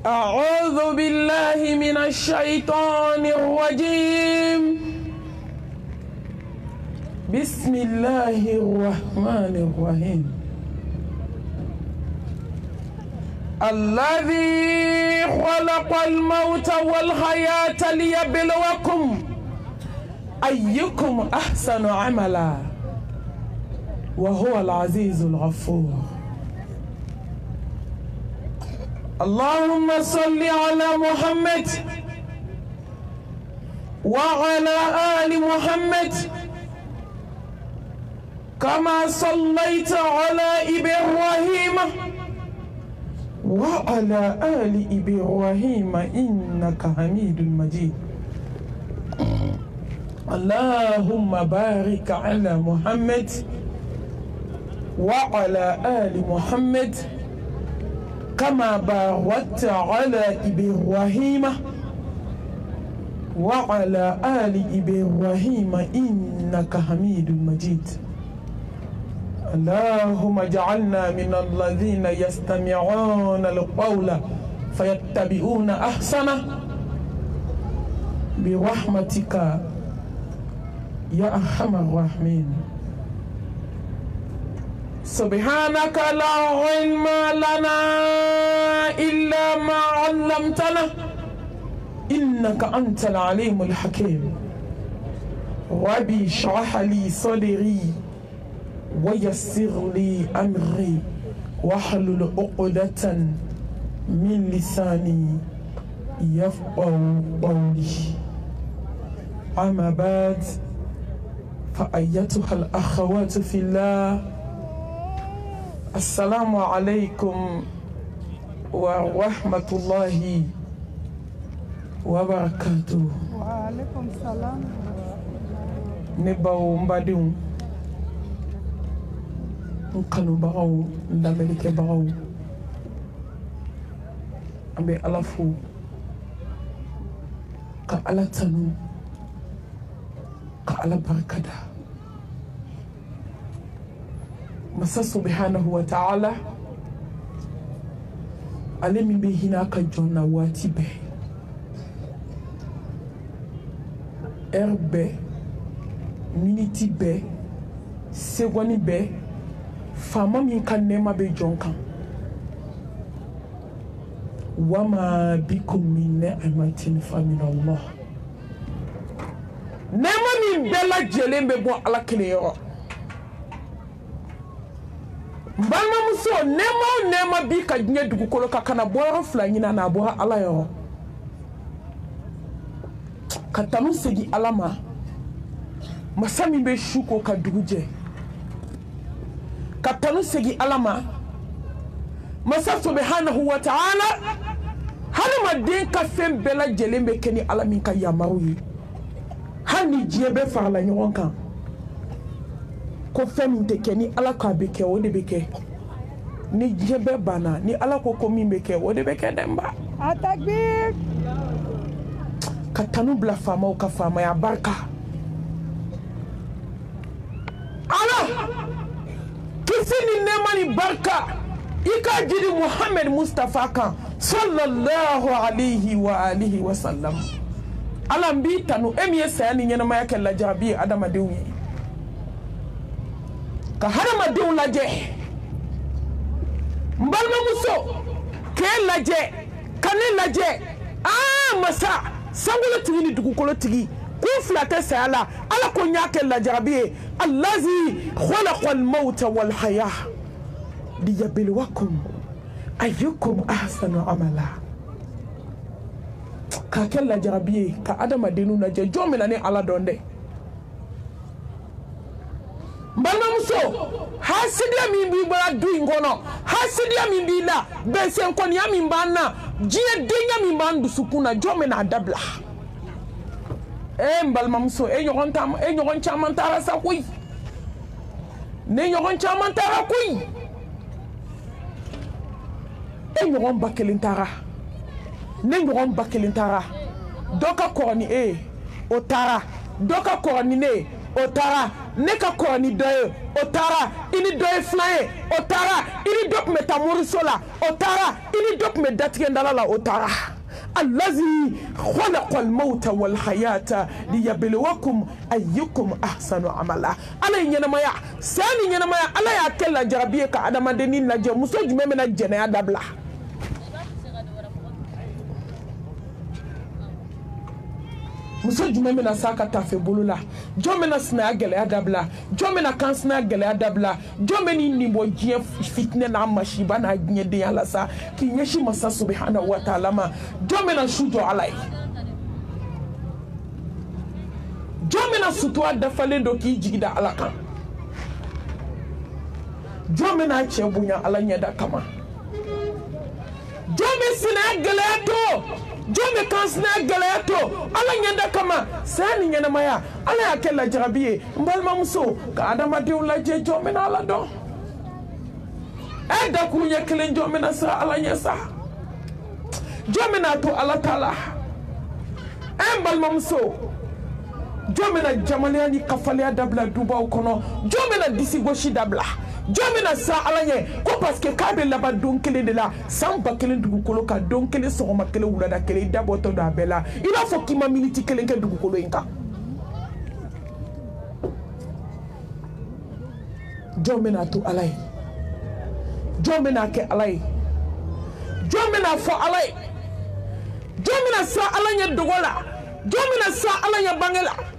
أعوذ بالله من الشيطان الرجيم. بسم الله الرحمن الرحيم. الذي خلق الموت والحياة ليبلوكم أيكم أحسن عملا وهو العزيز الغفور. اللهم صل على محمد وعلى آل محمد كما صليت على إبراهيم وعلى آل إبراهيم إنك حميد مجيد. اللهم بارك على محمد وعلى آل محمد كما باركت على إبراهيم وعلى آل إبراهيم إنك حميد مجيد. اللهم اجعلنا من الذين يستمعون القول فيتبعون أحسنه برحمتك يا أرحم الراحمين. سبحانك لا علم لنا إلا ما علمتنا إنك أنت العليم الحكيم. ربي اشرح لي صدري ويسر لي أمري واحلل عقدة من لساني يفقهوا قولي. أما بعد، فأيتها الأخوات في الله، السلام عليكم ورحمة الله وبركاته. وعليكم السلام. نباو مبادئ nkanu bagaw ndamelike bagaw ambe alafu ka alatanu ka ala barakada masa subhanahu wa ta'ala alimi be hina ka jonna wati be erbe miniti be segoni be fama min kan nema be jonkan wama bikum min ni'matin fa min Allah. Nema min bela jelembe bo ala keleyo mbalma muso nema bi ka nye dugukolo ka kana boro fla nyina na bora ala yo katanu segi alama masami be shuko ka duguje katanu segi alama masa subhanahu wa ta'ala halima den ka fem bela jelembe keni alamin ka yamaru hani jiebe farla nyon kan ko fem te keni ala ka beke o de beke ni jiebe bana ni ala ko komi beke o de beke demba Atakbir. katanu bla fama o ka fama ya barka ala kisini nemani barka ika jidi Muhammad Mustafa kan sallallahu alaihi wa alihi wa sallam ala mbi tanu emiye sayani nyena maya ke la jabi adama dewi ka harama dew laje mbalma muso ke laje kane laje masa sangolo tigi dugukolo tigi ku flata sala ala ko nyake la jabi allazi khalaqa al-mauta wal hayah liyabluwakum ayyukum ahsanu amala. Ka kella jarabiye ka adama denu na je jomina ne ala donde mbana muso hasidia mimbi bara du ngono hasidia mimbi la bensen kon ya mimbana jiye denya mimbandu sukuna jomina dabla mbalma muso nyogon chamantara sa kuy ne nyogon chamantara kuy nyogon bakelintara ne nyogon bakelintara doka koroni otara doka koroni ne otara ne ka kɔrɔ ni dɔ ye o taara i ni dɔ ye filan ye o taara i ni dɔ tun bɛ taa moriso la o taara i ni dɔ tun bɛ datigɛndala la o taara الذي خلق الموت والحياة ليبلوكم أيكم أحسن عملا على ينمايا سامي ينمايا على يأكل جربيك على مدينين لجو مسوج من الجنة دبلا muso jumɛn bɛna sa ka tafe bolo la jɔn bɛna sinaya gɛlɛya dabila jɔn bɛna kansinaya gɛlɛya dabila jɔn bɛ ni nin bɔ diɲɛ fitinɛ n'a masiba n'a diɲɛdenya la sa k'i ɲɛsin masa subhanahu wa ta'ala ma jɔn bɛna su jɔ ala ye jɔn bɛna sutura dafalen dɔ k'i jigi da ala kan jɔn bɛna cɛ bonya ala ɲɛda kama jɔn bɛ sinaya gɛlɛya to jome kansina gɛlɛya to ala ɲɛda kama saya ni ɲɛnamaya ala y'a kɛ lajarabi ye n balimamuso ka adamadenw lajɛ jɔn bɛna ala dɔn dakuru ɲɛ kelen jɔn bɛna siran ala ɲɛ sa jɔn bɛna to ala ta la n balimamuso jɔn bɛna jamaleya ni kafaleya dabila dubaw kɔnɔ jɔn bɛna disi gosi dabila jɔn bɛna siran ala ɲɛ ko parce que k'a bɛ laban don kelen de la san 1000 dugukolo kan don kelen sɔgɔma kelen wulada kelen i dabɔtɔ don a bɛɛ la i b'a fɔ k'i ma miniti kelen kɛ dugukolo in kan jɔn bɛna to ala ye jɔn bɛna kɛ ala ye jɔn bɛna fɔ ala ye jɔn bɛna siran ala ɲɛ dogo la jɔn bɛna siran ala ɲɛ bange la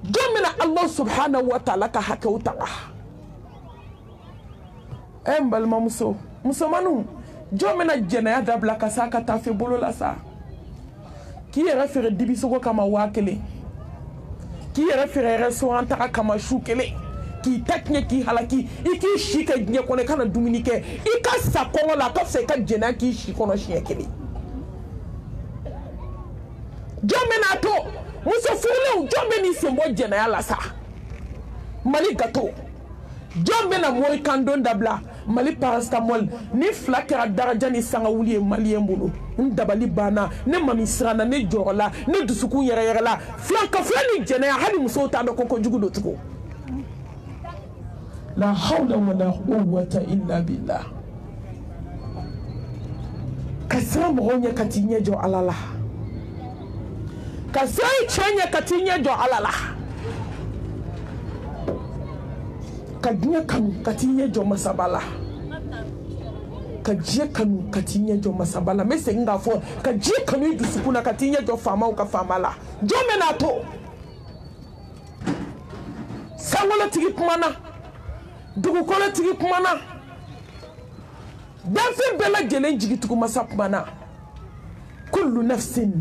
jɔn bɛna Allah subhanahu wa ta'ala ka hakɛw taga n balimamuso musomaninw jɔn bɛna jɛnɛya dabila ka sa ka tafe bolo la sa k'i yɛrɛ feere dibisogo kama 1000 k'i yɛrɛ feere restaurant taga kama su kelen k'i ta tiɲɛ k'i halaki i k'i si kɛ diɲɛ kɔnɔ i kana dumuni kɛ i ka sa kɔngɔ la a ka fisa i ka jɛnɛya k'i si kɔnɔ siɲɛ kelen jɔn bɛna to muso furulenw jɔn bɛ n'i sen bɔ jɛnɛya la sa mali gato jɔn bɛna mori kandon dabila mali paracetamol ni 2 kɛra daraja ni sanga wuli ye maliyɛn bolo n dabali banna ne mami siranna ne jɔrɔla ne dusukun yɛrɛyɛrɛla filankafula ni jɛnɛya hali musow t'a dɔn ko kojugu don tugun la hawla wala quwwata illa billah ka siran mɔgɔw ɲɛ ka t'i ɲɛ jɔ ala la ka siran i cɛ ɲɛ ka t'i ɲɛ jɔ ala la ka diɲɛ kanu ka t'i ɲɛ jɔ masaba la ka diɲɛ kanu ka t'i ɲɛ jɔ masaba la n bɛ segin k'a fɔ ka diɲɛ kanu i dusukun na ka t'i ɲɛ jɔ faamaw ka faama la jɔn bɛna to sankolotigi kumana dugukolotigi kumana danfɛn bɛɛ lajɛlen jigitugu masa kumana kullu nafsin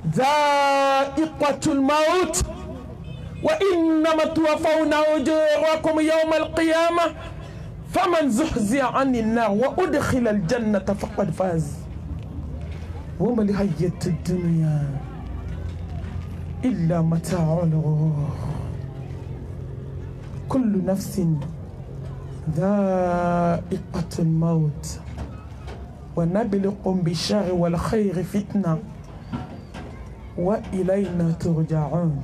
dha'iqatul maut وإنما توفون أجوركم يوم القيامة فمن زحزح عن النار وأدخل الجنة فقد فاز وما الحياة الدنيا إلا متاع الغرور كل نفس ذائقة الموت ونبلوكم بالشر والخير فتنة وإلينا ترجعون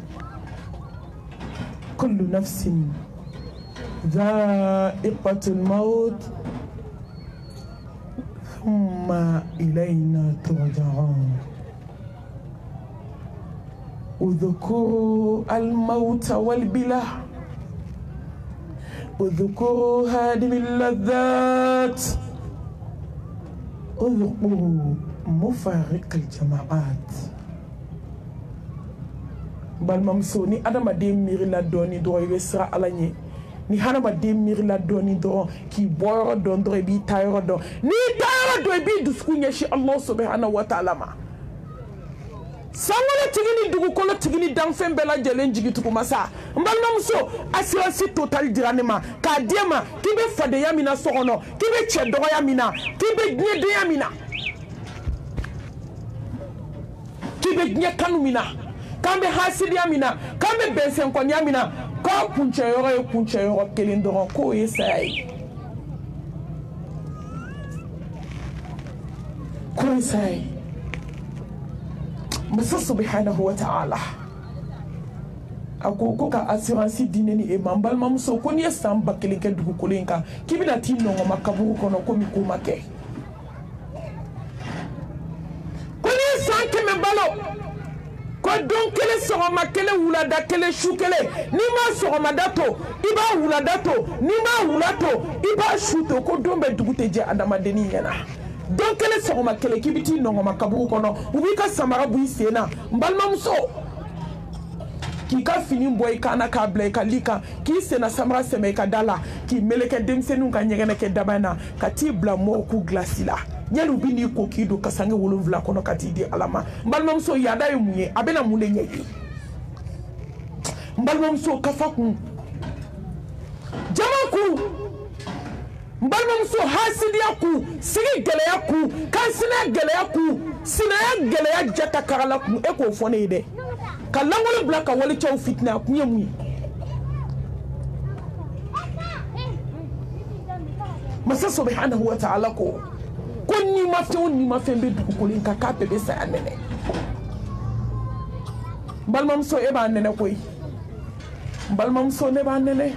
كل نفس ذائقة الموت ثم إلينا ترجعون اذكروا الموت والبلى اذكروا هادم اللذات اذكروا مفارق الجماعات balimamuso ni adamaden miirila dɔɔni dɔrɔn i bɛ siran ala ɲɛ ni hadamaden miirila dɔɔni dɔrɔn k'i bɔ yɔrɔ dɔn dɔrɔn i b'i ta yɔrɔ dɔn n'i ta yɔrɔ dɔn i b'i dusukun ɲɛsin Allah subhanahu wa ta'ala ma sankolotigi ni dugukolotigi ni danfɛn bɛɛ lajɛlen jigitugu masa n balimamuso assurance total dira ne ma k'a di e ma k'i bɛ fadenya min na so kɔnɔ k'i bɛ cɛ dɔgɔya min na k'i bɛ diɲɛdenya min na k'i bɛ diɲɛ kanu min na k'an bɛ hasidiya min na k'an bɛ bɛnsɛnkɔniya min na k'a kuncɛ yɔrɔ ye kuncɛ yɔrɔ kelen dɔrɔn k'o ye saya ye k'o ye saya ye masa subhanahu wa ta'ala ako ka assurance dineni e mambalma muso ko ni samba kelen ke dugu kolenka kibina ti nongo makaburu kono ko mi ko make ko ni sanke me balo ko don kele sogoma kele wulada kele shu kele ni ma sogoma dato iba wulada to ni ma wulato iba shuto ko don be dugu te je adama deni yana don kele sogoma kele kibiti nongo makaburu kono ubika samara bu isena mbalma muso ki ka fini boy kana ka bla ka lika ki sena samara seme ka dala ki meleke demsenu ka nyegene ke dabana ka ti bla mo ku glasila nyelu bini ko kido kasange wolonvla kono kati di alama mbalma mso yada yumunye abena mule nyeki mbalma mso kafaku jamaku mbalma mso hasidiya ku sigi geleya ku kansina geleya ku sina geleya jata karala ku eko fone ide kalangolo blaka wali chaw fitna ku nyemu masa subhanahu wa ta'ala ko ni ma fe be dugu kolin ka ka be sa anene balmam so e ba nene koy balmam so ne ba nene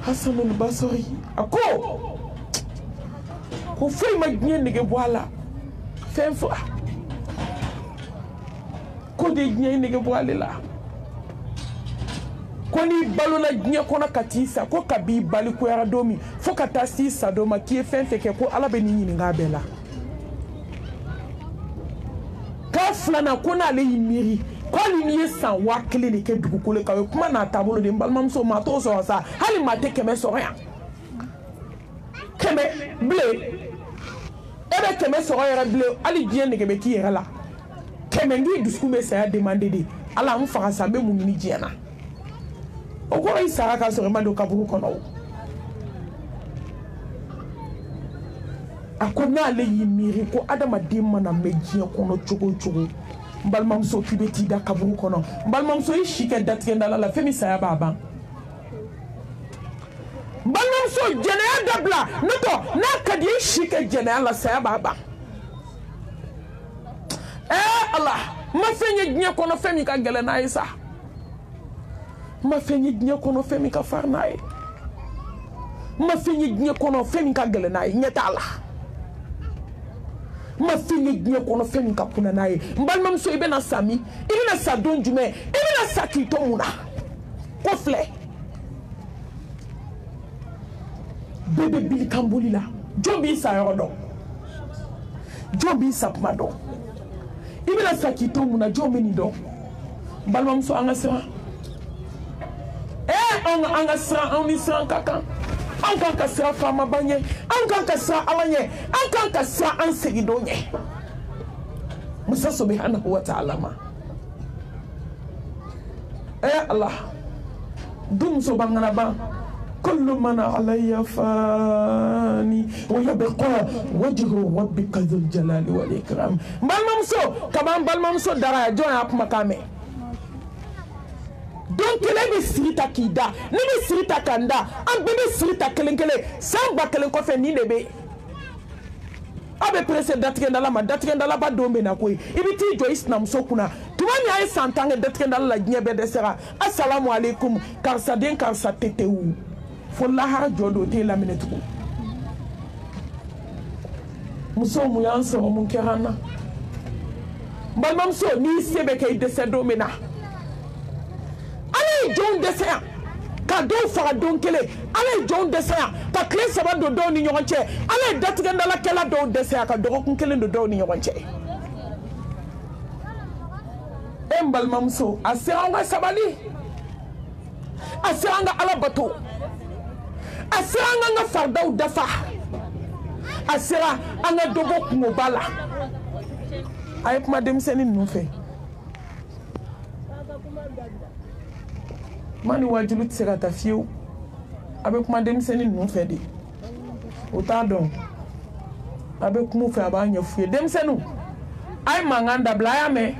Hasanul Basri ako ko fay ma ñen nige boala fen fa ko de ñen nige boala la koni balona nya kona katisa ko kabi bali ko yara domi fo kata si sadoma ki fen feke ko ala be ni ngabela ka flana kona le yimiri ko li ni san wa clinique dugu kole ka kuma na tabolo de mbalmam so ma to so sa hali ma te keme so ya keme ble ebe keme so ya ble ali dien ne kebe ki yara la keme ngi dusku be sa demander de ala mu fa sa be mu ni jiena o ko ay sara ka so mando kaburu kono akona le yimiri ko adama dimma na mejie kono chogo mbalmam so kibeti da kaburu kono mbalmam so ishike datkenda la femi saya baba mbalmam so jene dabla noto na kadi ishike jene la saya baba Allah ma fenye gne kono femi ka gele na isa ma fenye gne kono femi ka farnae ma fenye gne kono femi ka gele na nyetala ma fini gne kono femi ka puna nae mbalmam so ibena sami ibena sadon jume ibena sakito muna ko fle bebe bil kambulila jombi sa yodo jombi sapmado ibena sakito muna jombi ni do mbalmam so angasira angasira on isra kaka an kan ka sira fama banye an kan ka sira alanye an kan ka sira an segidonye musa subhanahu wa ta'ala ma Allah dum so bangana ba kullu man alayya fani wa yabqa wajhu rabbika dhul jalali wal ikram balmam so dara joya ap makame donc les sirita kida ni be sirita kanda an bebe sirita kelenkele samba kelen ko fe ni lebe abe presse datkenda la ba dombe na koy ibiti jo islam so kuna tumani ay santange datkenda la nyebe de sera assalamu alaikum karsa den karsa tetewu fo la har jodo te la minute ko muso mu yanso mun kerana balmam so ni sebe kay de se domena John Desaya ka do fara don kele ale John Desaya ka kle saba do do ni nyonche ale datigenda la kala do Desaya ka do kun kele do ni nyonche embal mamso asiranga sabali asiranga ala bato asiranga nga fardaw dafa asira anga dogo kumobala ayep madem seni nufe mani wajulu tsira ta fiu avec madame seni non fait di autant donc avec mu fa ba nyafu dem senu ay manganda bla ya me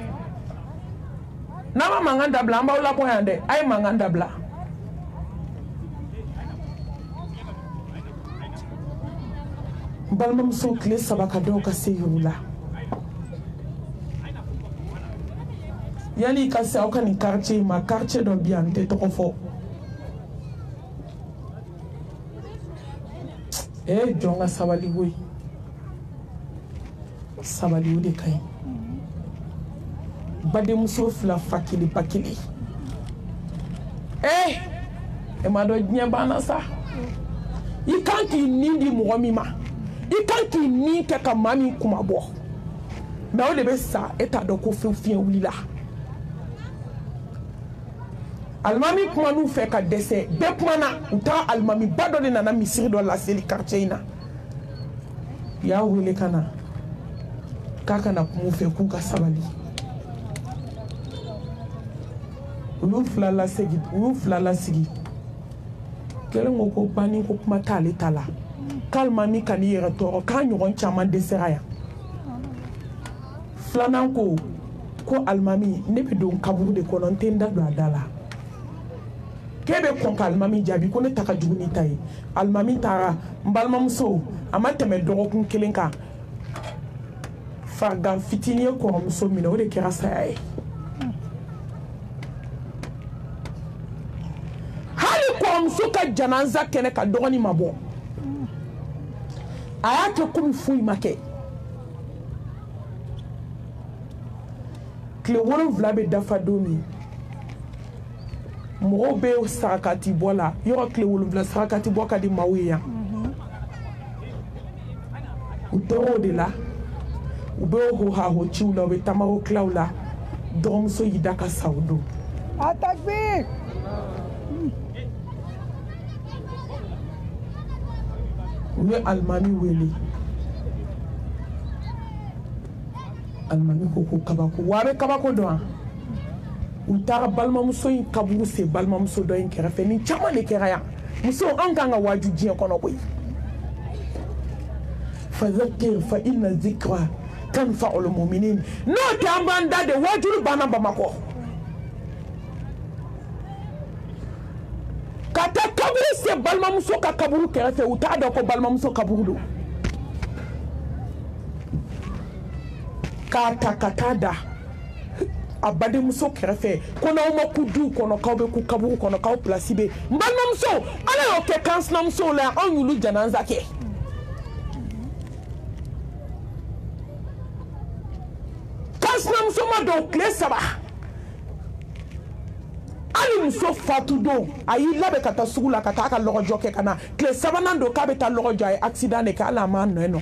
na ma manganda bla mba ula ko yande ay manganda bla balmam so kle sabaka do ka seyula yani ka se aw ka nin quartier ma quartier dɔ bi yan n tɛ tɔgɔ fɔ jɔn ka sabali koyi sabali o de ka ɲi badenmuso fila fa kelen ba kelen e ma dɔn diɲɛ banna sa i kan k'i nin di mɔgɔ min ma i kan k'i nin kɛ ka maa min kuma bɔ mais o de bɛ sa e t'a dɔn ko fɛn fiɲɛ wulila alimami kuma n'u fɛ ka dɛsɛ bɛɛ kumana u taara alimami ba dɔ de nana misiri dɔ laseli quartier in na u y'a wele ka na k'a kana kuma u fɛ k'u ka sabali u y'u fila lasigi kelen ko ko bani ko kuma t'ale ta la k'alimami kan'i yɛrɛ tɔɔrɔ k'a ɲɔgɔn caman dɛsɛra yan filanan ko alimami ne bɛ don kaburu de kɔnɔ n tɛ n da don a da la k'e bɛ kɔn ka alimami jaabi ko ne ta ka jugu ni ta ye alimami taara n balimamuso a ma tɛmɛ dɔgɔkun kelen kan farigan fitinin ye kɔrɔmuso minɛ o de kɛra saya ye hali kɔrɔmuso ka janaza kɛnɛ ka dɔgɔnin ma bɔ a y'a kɛ komi foyi ma kɛ tile 7 bɛ dafa don min mɔgɔw bɛ sarakati bɔ la yɔrɔ tile 7 sarakati bɔ ka di maaw ye yan u tor'o de la u bɛ hohaho ciw la u bɛ tamaro tilaw la dɔgɔmuso y'i da ka sa o don Atakbir! u ye alimami wele alimami ko ko kabako wa a bɛ kabako dɔn wa u taara balimamuso in kaburu se balimamuso dɔ in kɛrɛfɛ nin caman de kɛra yan muso an kan ka waaju diɲɛ kɔnɔ koyi fazakir fa inna zikra tanfa'ul mu'minin n'o tɛ an b'an da de waajuru banna Bamakɔ ka taa kaburu se balimamuso ka kaburu kɛrɛfɛ u t'a dɔn ko balimamuso kaburu don k'a ta ka taa da a badenmuso kɛrɛfɛ ko n'aw ma ku duw kɔnɔ k'aw bɛ ku kaburu kɔnɔ k'aw pilasi bɛ n balimamuso ala y'o kɛ kan sinamusow la anw y'olu janaza kɛ kan sinamuso ma don tile 3 hali muso fatu don a y'i labɛn ka taa sugu la ka taa a ka lɔgɔjɔ kɛ ka na tile 3nan don k'a bɛ taa lɔgɔjɔ a ye accident de kɛ hali a m'a nɔ yen nɔ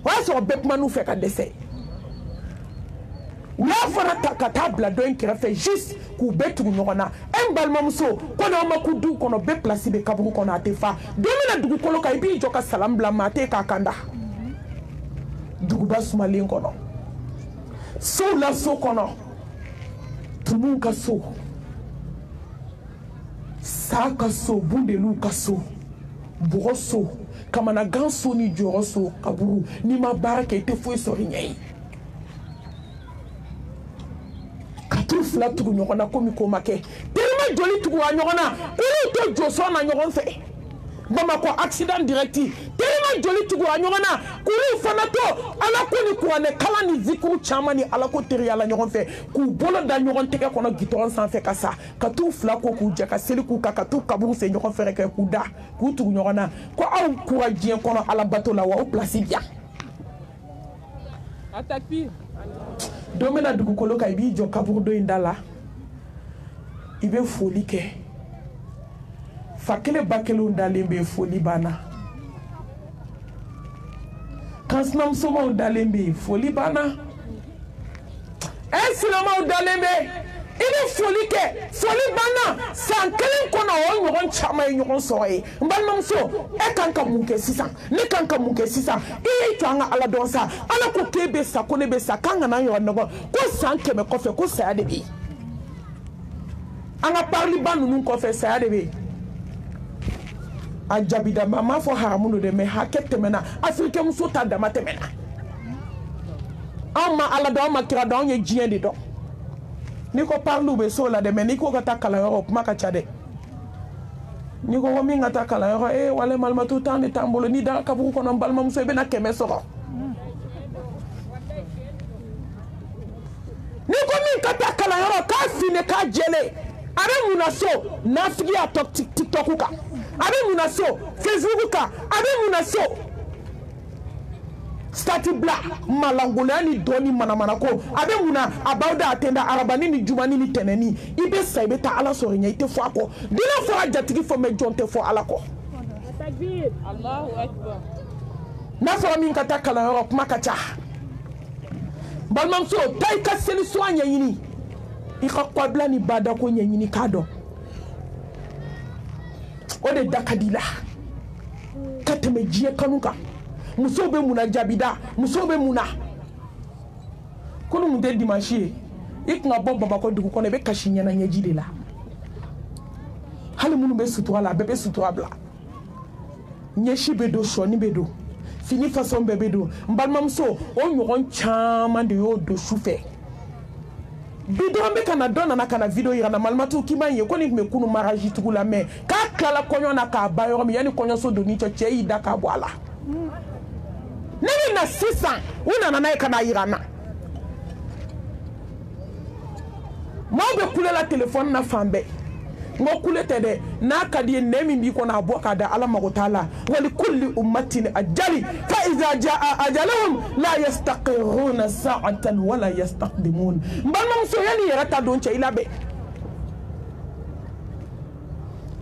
o y'a sɔrɔ bɛɛ kuma n'u fɛ ka dɛsɛ u y'a fana ta ka taa bila dɔ in kɛrɛfɛ juste k'u bɛɛ tugu ɲɔgɔn na e n balimamuso ko n'aw ma ku duw kɔnɔ bɛɛ pilasi bɛ kaburu kɔnɔ a tɛ fa don min na dugukolo kan i b'i jɔ ka salamu bila maa tɛ k'a kanda duguba sumalen kɔnɔ sow la so kɔnɔ tumuw ka so sa ka so bundeliw ka so bɔgɔ so kamanagan so ni jɔyɔrɔ so kaburu n'i ma baara kɛ i tɛ foyi sɔrɔ i ɲɛ ye ka t'u fila tugu ɲɔgɔn na komi ko ma kɛ terima joli tugu a ɲɔgɔn na olu tɛ jɔ sɔn na ɲɔgɔn fɛ Bamakɔ accident direct terima joli tugu a ɲɔgɔn na k'olu fana to ala ko ni kuranɛ kalan ni zikuru caman ni ala ko teriya la ɲɔgɔn fɛ k'u bolo da ɲɔgɔn tɛgɛ kɔnɔ gitɔrɔn sanfɛ ka sa ka t'u fila ko k'u jɛ ka seli k'u kan ka t'u kaburu se ɲɔgɔn fɛ kɛ k'u da k'u tugu ɲɔgɔn na ko aw kura diɲɛ kɔnɔ ala bato la wa aw pilasi bi yan don min na dugukolo kan i b'i jɔ kaburu dɔ in da la i bɛ foli kɛ fa kelen ba kelenw dalen bɛ foli banna kan sinamusomaw dalen bɛ foli banna sinamaw dalen bɛ i bɛ foli kɛ foli banna san kelen kɔnɔ o ɲɔgɔn caman ye ɲɔgɔn sɔrɔ ye n balimamuso e kan ka mun kɛ sisan ne kan ka mun kɛ sisan i y'i to an ka ala dɔn sa ala ko k'e bɛ sa ko ne bɛ sa k'an kana ɲɔgɔn nɔgɔ ko san 100 kɔfɛ ko saya de bɛ yen an ka pariliba ninnu kɔfɛ saya de bɛ yen a jabida ma m'a fɔ haramu don dɛ mais hakɛ tɛmɛna afirikɛ muso ta dama tɛmɛna anw ma ala dɔn anw ma kira dɔn anw ye diɲɛ de dɔn n'i ko pariliw bɛ so la dɛ mais n'i ko ka taa kalanyɔrɔ kuma ka ca dɛ n'i ko min ka taa kalanyɔrɔ wale malimatu tan de t'an bolo n'i dara kaburu kɔnɔ n balimamuso i bɛna 100 sɔrɔ jele abe munaso nafigi a TikTok ka abe munaso Facebook ka abe munaso stati bla malangula ni doni manamana ko abe muna abawda atenda arabani ni jumani ni teneni ibe sa ibe ta ala sorinya ite fo ako dina fo ajatigi fo me jonte fo ala ko takbir Allahu akbar na fo min kata kala ro kuma kacha balmam so tay ka seli soanya yini ika kwabla ni bada ko nyanyini kado ode dakadila katame jiye kanuka musobe muna jabida musobe muna kono munde dimanche ikna bomba bako dugu kono be kashinya na nyeji de la hali munu be sutura la bebe sutura bla nyeshi bedo shoni bedo fini façon bebe do mbalmamso o nyoron chama de yo do soufe bidon be kana dona na kana video ira na malmatu kimanye ko ni mekunu maraji tugula me ka kala konyo na ka bayo mi yani konyo so do ni che ida ka bwala nini na 600 una na kana ira na mo be kule la téléphone na fambe ngo kule tede na kadi nemi bi ko na boka da ala magotala wali kulli ummatin ajali fa iza jaa ajaluhum la yastaqiruna sa'atan wala yastaqdimun mbanam so yani yarata don che ilabe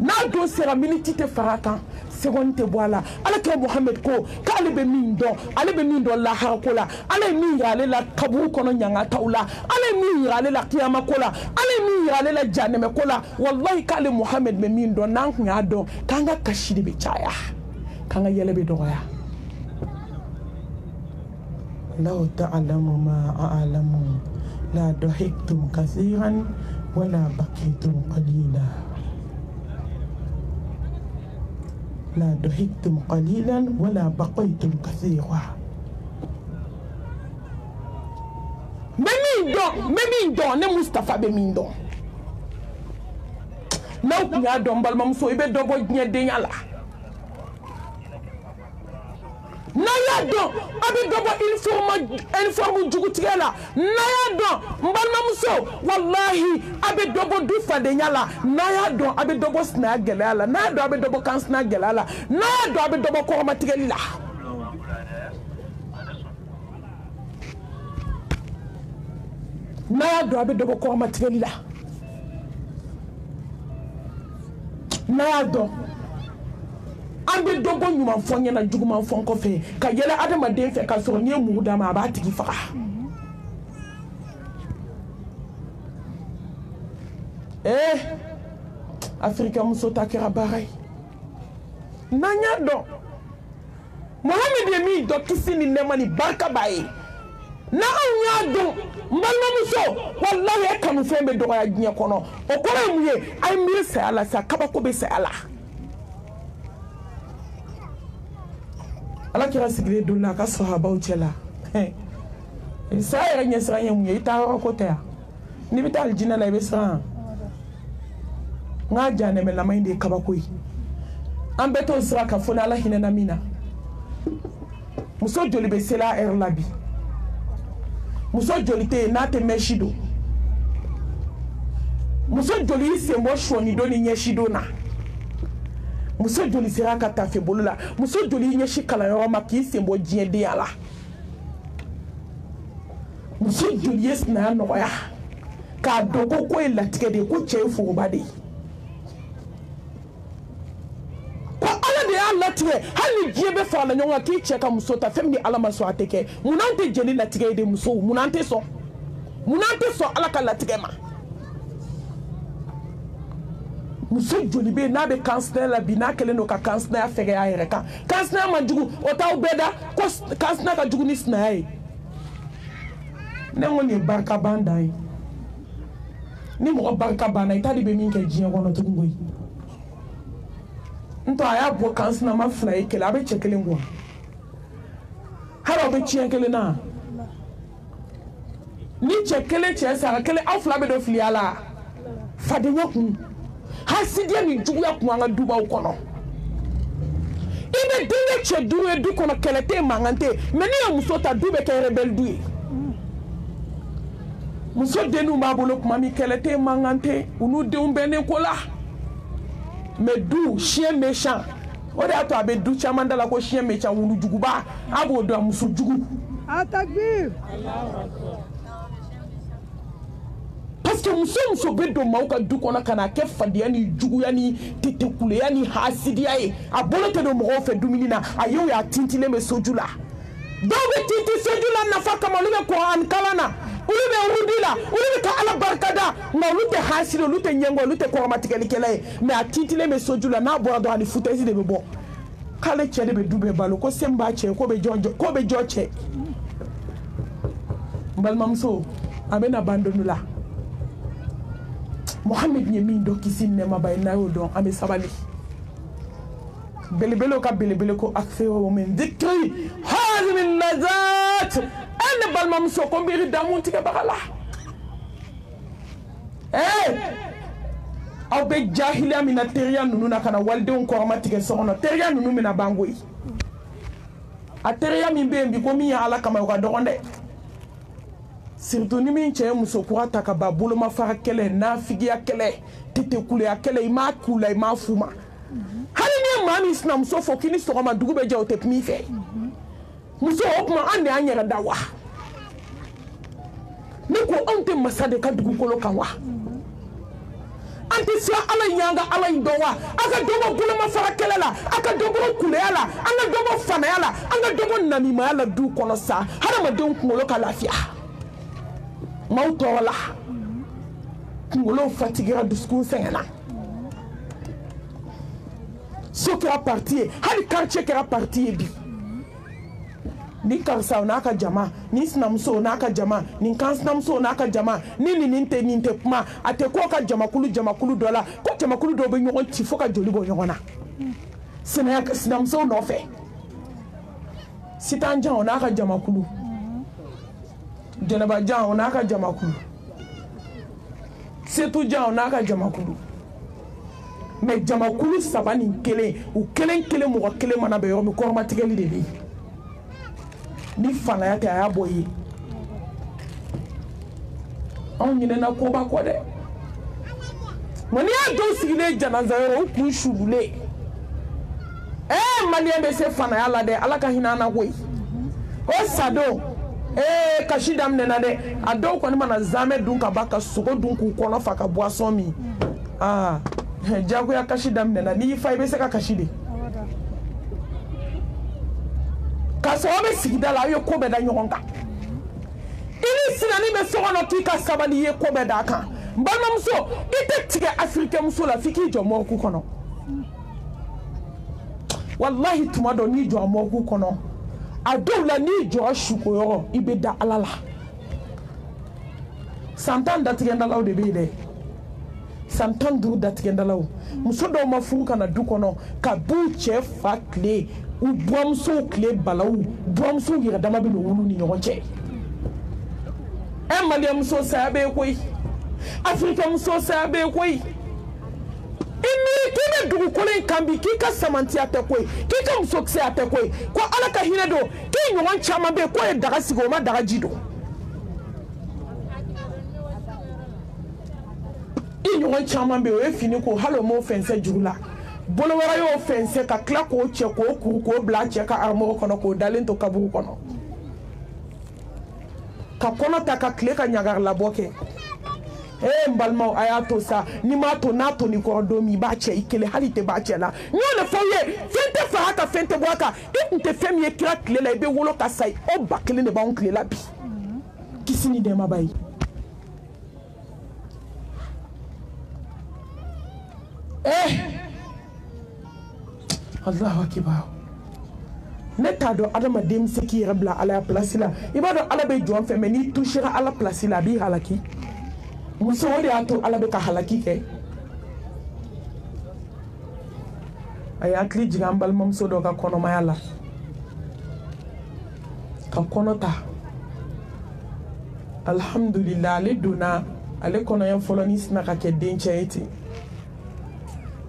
na do sera minute te faraka seconde boala ala ke Muhammad ko kale be min do la harakola ala min yale la kabu kono nyanga taula ala min yale la kiyama kola ala min yale la janneme kola wallahi kale Muhammad be min do nan nya do kanga kashidi be chaya kanga yele be doya law ta'lamu ma a'lamu la dahiktum kaseeran wala baqitum qalila لا ضحكتم قليلا ولا بقيتم كثيرا ممين دون مصطفى بمين دون لو كنا دون بالممسو يبي دوبو ني دينيالا naya don abi dobo informe jugutigela naya don mbalmamuso wallahi abi dobo du fade nyala naya don abi dobo sna gelala naya don abi dobo kan sna gelala naya don abi dobo ko matigela naya don abi dobo ko matigela naya don ambe dogo nyuma fonye na juguma fonko fe ka yele adama den fe ka so nye muda ma ba tigi faka Afrika muso takira baray nanya do Mohamed Yemi do kisini nemani barka baye na anya do mbalma muso wallahi e kanu fembe do ya nya kono okora muye ay mi sa ala sa kabako be sa ala ala kira sigire dola ka sahaba uchela sa ya nya sra nya muye ita ko te ni bita aljina la be sra nga jane me la mainde kabako yi ambeto sra ka fona ala hinana mina muso joli be sela labi muso joli te na te meshido muso joli se mo shoni do ni nyeshido na muso joli sera ka tafe bolula muso joli nyeshi kala yo ma ki se mo jiende ala muso joli yes na no ya ka dogo ko ela tikede ko chefu bade Allah tike hali jibe fa la nyonga ki cheka musota femni ala maso ateke munante jeni la tike de muso munante so ala ka la tike ma muso joli be na be kansler la bina kele no ka kansler fege ya reka kansler manjugu ota ubeda ko kansler ka jugu ni snai ne ngoni barka bandai ni mo barka bana itali be minke jiya kono tungoi nto aya bo kansna ma fly kele abe chekele ngwa haro be chekele na ni chekele chesa kele afla be do filiala fade nyaku hasidia ni jugu ya kuanga duba ukono ibe dinge che duru edu kono kele te mangante meni ya musota dube ke rebel duye muso denw b'a bolo kuma min kɛlɛ tɛ mankan tɛ u n'u denw bɛnnen ko la mais du chien méchant o de y'a to a bɛ du caman da la ko chien méchant wulujuguba a b'o dɔn muso jugu Atakbir. parce que muso bɛ don maaw ka du kɔnɔ ka na kɛ fadenya ni juguya ni tetekuleya ni hasidiya ye a bolo tɛ don mɔgɔw fɛ dumuni na a yew y'a tintilen bɛ soju la dɔw bɛ tinti soju la nafa kama olu bɛ Kuran kalan na olu bɛ rudi la olu bɛ ka Ala barika da nka olu tɛ hasidi olu tɛ ɲɛngɔ olu tɛ kɔrɔmatigɛlikɛla ye mais a tintilen bɛ soju la n'a bɔra dɔrɔn a ni foutaise de bɛ bɔ k'ale cɛ de bɛ du bɛɛ balo ko sen b'a cɛ ko bɛ jɔ cɛ n balimamuso a bɛ na ban donni la Mohamed ye min dɔn kisi nɛɛma ba ye n'a y'o dɔn an bɛ sabali belebelew ka belebele ko akfiru min dhikri hazimi lazat ne balimamuso ko n b'i damu tigɛbaga la aw bɛ jahiliya min na teriya ninnu na ka na walidenw kɔrɔma tigɛ so kɔnɔ teriya ninnu bɛna ban koyi a teriya min bɛ yen bi ko min ye Ala kama o ka dɔgɔn dɛ surtout ni min cɛ ye muso kura ta ka ban bolomafara kɛlɛ nafigiya kɛlɛ tetekuleya kɛlɛ i m'a k'u la i m'a f'u ma hali ni ye maa min sinamuso fɔ k'i ni sɔgɔma dugu bɛ jɛ o tɛ kuma i fɛ muso o kuma an de y'an yɛrɛ da wa ne ko anw tɛ masa de ka dugukolo kan wa an tɛ siran Ala in y'an ka Ala in dɔn wa a ka dɔ bɔ bolomafara kɛlɛ la a ka dɔ bɔ kuleya la an ka dɔ bɔ fanaya la an ka dɔ bɔ namimaya la du kɔnɔ sa hadamadenw kunkolo ka lafiya maaw tɔɔrɔ la kunkolow fatigera dusukun sɛgɛnna so kɛra parti ye hali quartier kɛra parti ye bi ni karisa o n'a ka jama ni sinamuso o n'a ka jama ni kan sinamuso o n'a ka jama ni nin tɛ kuma a tɛ ko ka jamakulu dɔ la ko jamakulu dɔw bɛ ɲɔgɔn ci fo ka joli bɔ ɲɔgɔn na sinamuso nɔfɛ Sitanjan o n'a ka jamakulu Jɛnɛbajan o n'a ka jamakulu Setujan o n'a ka jamakulu mais jamakulu saba ni kelen u kelen mɔgɔ kelen mana bɛ yɔrɔ min kɔrɔmatigɛli de bɛ yen ni fanaya tɛ a y'a bɔ ye anw ɲinɛna koba kɔ dɛ nka n'i y'a dɔw sigilen janaza yɔrɔ u kun surulen maliyɛn bɛ se fanaya la dɛ Ala ka hinɛ an na koyi o sadon kasi daminɛna dɛ a dɔw kɔni mana zamɛ dun ka ban ka sogo dun k'u kɔnɔ fa ka boisson min jagoya kasi daminɛna n'i y'i fa i bɛ se ka kasi de k'a sɔrɔ aw bɛ sigida la aw ye ko bɛɛ da ɲɔgɔn kan i ni sinani bɛ so kɔnɔ k'i ka sabali i ye ko bɛɛ da kan n balimamuso i tɛ tigɛ Africain muso la f'i k'i jɔ mɔriku kɔnɔ walahi tuma dɔ n'i jɔ mɔriku kɔnɔ a dɔw la n'i jɔra sukoyɔrɔ i bɛ da Ala la san 10 datigɛndalaw de bɛ yen dɛ san 15 datigɛndalaw muso dɔw ma furu ka na du kɔnɔ ka b'u cɛ fa tile u buramusow tile balawu buramusow yɛrɛ dama bɛ wulu ni ɲɔgɔn cɛ maliyɛn muso saya bɛ yen koyi Africain muso saya bɛ yen koyi k'i bɛ dugukolo in kan bi k'i ka samantiya tɛ koyi k'i ka musokisɛya tɛ koyi ko Ala ka hinɛ don k'i ɲɔgɔn caman bɛ yen k'o ye daga sigi o ma daga ji don i ɲɔgɔn caman bɛ yen o ye fini ko hali o m'o fɛnsɛ juru la bolo wɛrɛ y'o fɛnsɛ ka tila k'o cɛ k'o kuru k'o bila a cɛ ka armoire kɔnɔ k'o dalen to kaburu kɔnɔ ka kɔnɔ ta ka tile ka ɲagarilabɔ kɛ n balimaw a y'a to sa ni m'a to n'a to nin kɔrɔ don min i b'a cɛ i kelen hali tɛ b'a cɛ la n y'o de fɔ aw ye fɛn tɛ fara a kan fɛn tɛ bɔ a kan i tun tɛ fɛn min ye kira tile la i bɛ wolo ka sa o ba kelen de b'anw tile la bi kisi ni nɛɛma b'a ye Allahu akibar ne t'a dɔn adamaden bɛ se k'i yɛrɛ bila Ala ya place la i b'a dɔn Ala bɛ jɔn fɛ mais n'i touchera Ala place la a b'i halaki muso o de y'a to Ala bɛ ka halaki kɛ a ye hakili jigin an balimamuso dɔ ka kɔnɔmaya la ka kɔnɔ ta alhamdulillah ale donna ale kɔnɔɲɛ fɔlɔ ni sina ka kɛ den cɛ ye ten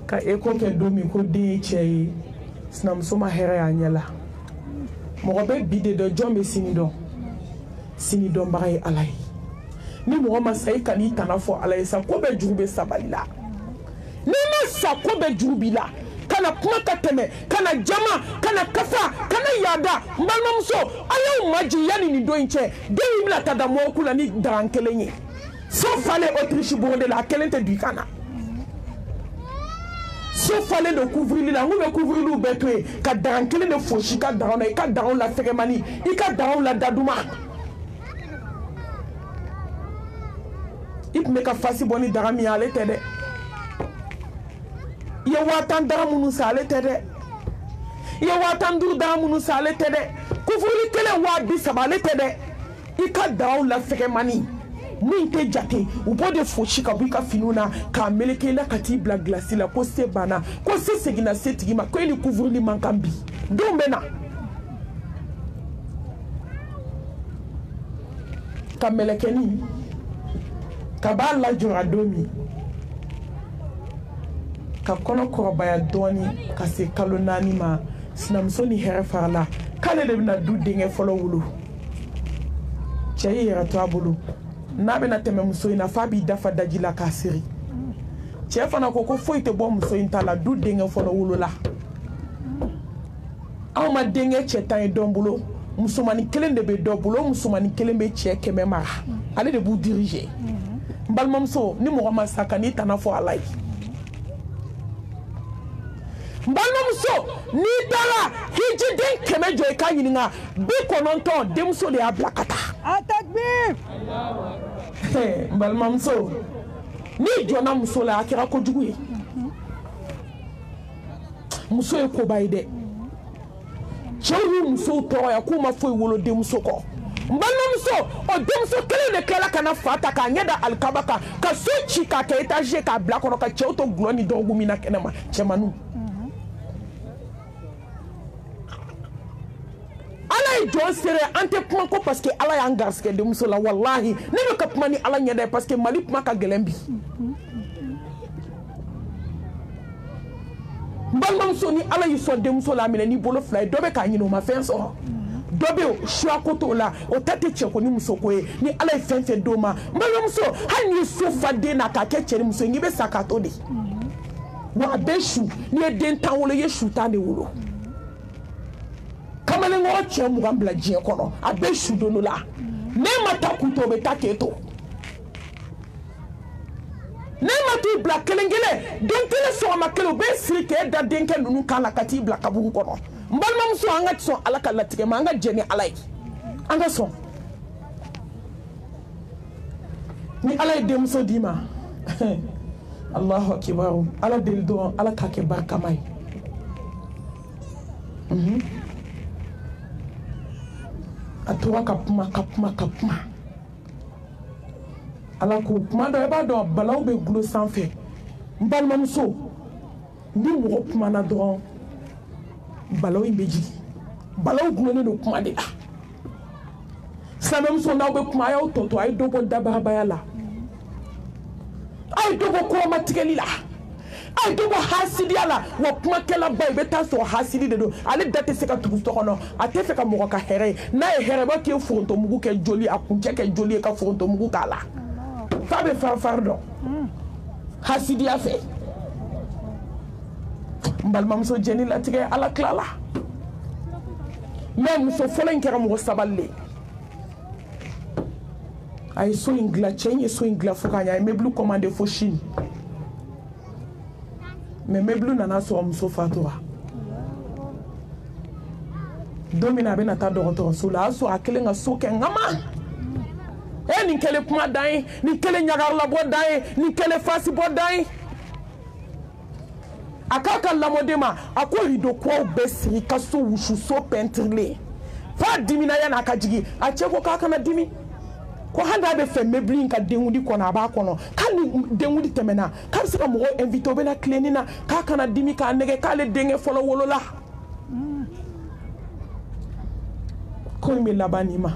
ka eko kɛ don min ko den ye cɛ ye sinamuso ma hɛrɛ y'a ɲɛ la mɔgɔ bɛ bi de dɔn jɔn bɛ sini dɔn sini dɔnbaga ye Ala ye ni mɔgɔ ma sa i kan'i tana fɔ ala ye sa ko bɛɛ juru bɛ sabali la ni ma sa ko bɛɛ juru b'i la kana kuma ka tɛmɛ kana jama kana kafa kana yaada n balimamuso a y'aw maji yanni nin don in cɛ den in bɛna taa da mɔgɔku la ni daran kelen ye so falen Autriche bɔgɔ de la a kelen tɛ don i kan na so falen de couvrili la n kun bɛ couvriliw bɛɛ to yen ka daran kelen de fosi ka daran na i ka daran la fɛgɛmani i ka daran la daduma i tun bɛ ka fasi bɔ ni daga min ye ale tɛ dɛ i ye 1000 daga minnu san ale tɛ dɛ i ye 15 daga minnu san ale tɛ dɛ kufuruli kelen 20 ale tɛ dɛ i ka dagaw la fɛgɛmani min tɛ jate u b'o de fosi ka bɔ i ka finiw na k'a meleke i la ka t'i bila gilasi la ko se banna ko se seginna se tigi ma ko e ni kufuruli man kan bi denw bɛ na ka mɛlɛkɛni ka b'a lajɔ a don min ka kɔnɔ kɔrɔbaya dɔɔni ka se kalo 4 ma sinamuso ni hɛrɛ farala k'ale de bɛna du denkɛ fɔlɔ wolo cɛ y'i yɛrɛ to a bolo n'a bɛna tɛmɛ muso in na f'a b'i dafa daji la k'a siri cɛ fana ko foyi tɛ bɔ muso in ta la du denkɛ fɔlɔ wolola anw ma denkɛ cɛ 10 ye dɔn bolo musomanin kelen de bɛ dɔ bolo musomanin kelen bɛ cɛ 100 mara ale de b'u diriger n balimamuso ni mɔgɔ ma sa kan'i tana fɔ ala ye n balimamuso n'i taara hijiden 100 jɔ i k'a ɲininka 90 denmuso de y'a bila ka taa Atakbir! n balimamuso n'i jɔnna muso la a kɛra kojugu ye muso ye koba ye dɛ cɛw y'u musow tɔɔrɔya k'u ma foyi wolo denmuso kɔ n balimamuso o denmuso kelen de kɛla ka na fa ta k'a ɲɛ da alikaba kan ka so ci k'a kɛ étage k'a bila kɔnɔ ka cɛw to gulɔ ni dɔgɔkun min na kɛnɛma cɛmanninw ala ye jɔn sere an tɛ kuma ko parce que ala y'an garisɛgɛ denmuso la walahi ne bɛ ka kuma ni ala ɲɛ dɛ parce que mali kuma ka gɛlɛn bi n balimamuso ni ala y'i sɔn denmuso la minɛ n'i bolo 2 ye dɔ bɛ k'a ɲini o ma fɛn sɔrɔ dɔ bɛ yen choix ko t'o la o ta tɛ cɛ ko ni muso ko ye ni ala ye fɛn fɛn d'o ma n balimamuso hali n'i ye so fa den na k'a kɛ cɛ ni muso ye n'i bɛ sa k'a to de wa a bɛ su n'i ye den 10 wolo i ye su 10 de wolo kamalenkɔrɔ cɛ 20 bila diɲɛ kɔnɔ a bɛ su don dɔ la ne ma taa k'u to o bɛ taa k'e to ne ma t'u bila kelen kelen den kelen sɔgɔma kelen u bɛ siri k'e da denkɛ ninnu kan la ka t'i bila kaburu kɔnɔ n balimamuso an ka sɔn ala ka latigɛ ma an ka jɛ ni ala ye an ka sɔn ni ala ye denmuso d'i ma Allahu akibaru ala deli dɔrɔn ala k'a kɛ barikama ye a tora ka kuma ala ko kuma dɔ i b'a dɔn balaw bɛ gulo sanfɛ n balimamuso ni mɔgɔ kumana dɔrɔn balaw in bɛ jigin balaw gulonnen don kuma de la silamɛmuso n'aw bɛ kuma a y'aw tɔ to a ye dɔ bɔ dabarabaya la a ye dɔ bɔ kɔrɔmatigɛli la a ye dɔ bɔ hasidiya la wa kumakɛlaba i bɛ taa sɔrɔ hasidi de don ale da tɛ se ka tugu so kɔnɔ a tɛ fɛ ka mɔgɔ ka hɛrɛ ye n'a ye hɛrɛ b'a k'e forontomugu kɛ joli a kuncɛ kɛ joli ye ka forontomugu k'a la f'a bɛ farifari dɔn hasidiya fɛ n balimamuso jɛni latigɛ ala tila la mɛ muso fɔlɔ in kɛra mɔgɔ sabalilen a ye so in dilan cɛ in ye so in dilan fo k'a ɲɛ a ye mɛbili commandé fo Chine mais mɛbili nana sɔrɔ muso fatura don min na a bɛna taa dɔgɔtɔrɔso la a y'a sɔrɔ a kelen ka so kɛ ŋama nin kɛlen kuma dan ye nin kɛlen ɲagarilabɔ dan ye nin kɛlen fasibɔ dan ye a k'a ka lamɔden ma a ko rideau kuraw bɛɛ siri ka so wusu so pɛntirilen f'a dimina yan'a ka jigin a cɛ ko k'a kana dimi ko hali n'a bɛ fɛ mɛbili in ka denkundi kɔnɔ a b'a kɔnɔ k'ali ni denkundi tɛmɛna k'a bɛ se ka mɔgɔw invité o bɛ na tilenni na k'a kana dimi k'a nɛgɛ k'ale denkɛ fɔlɔ wolola ko in bɛ laban nin ma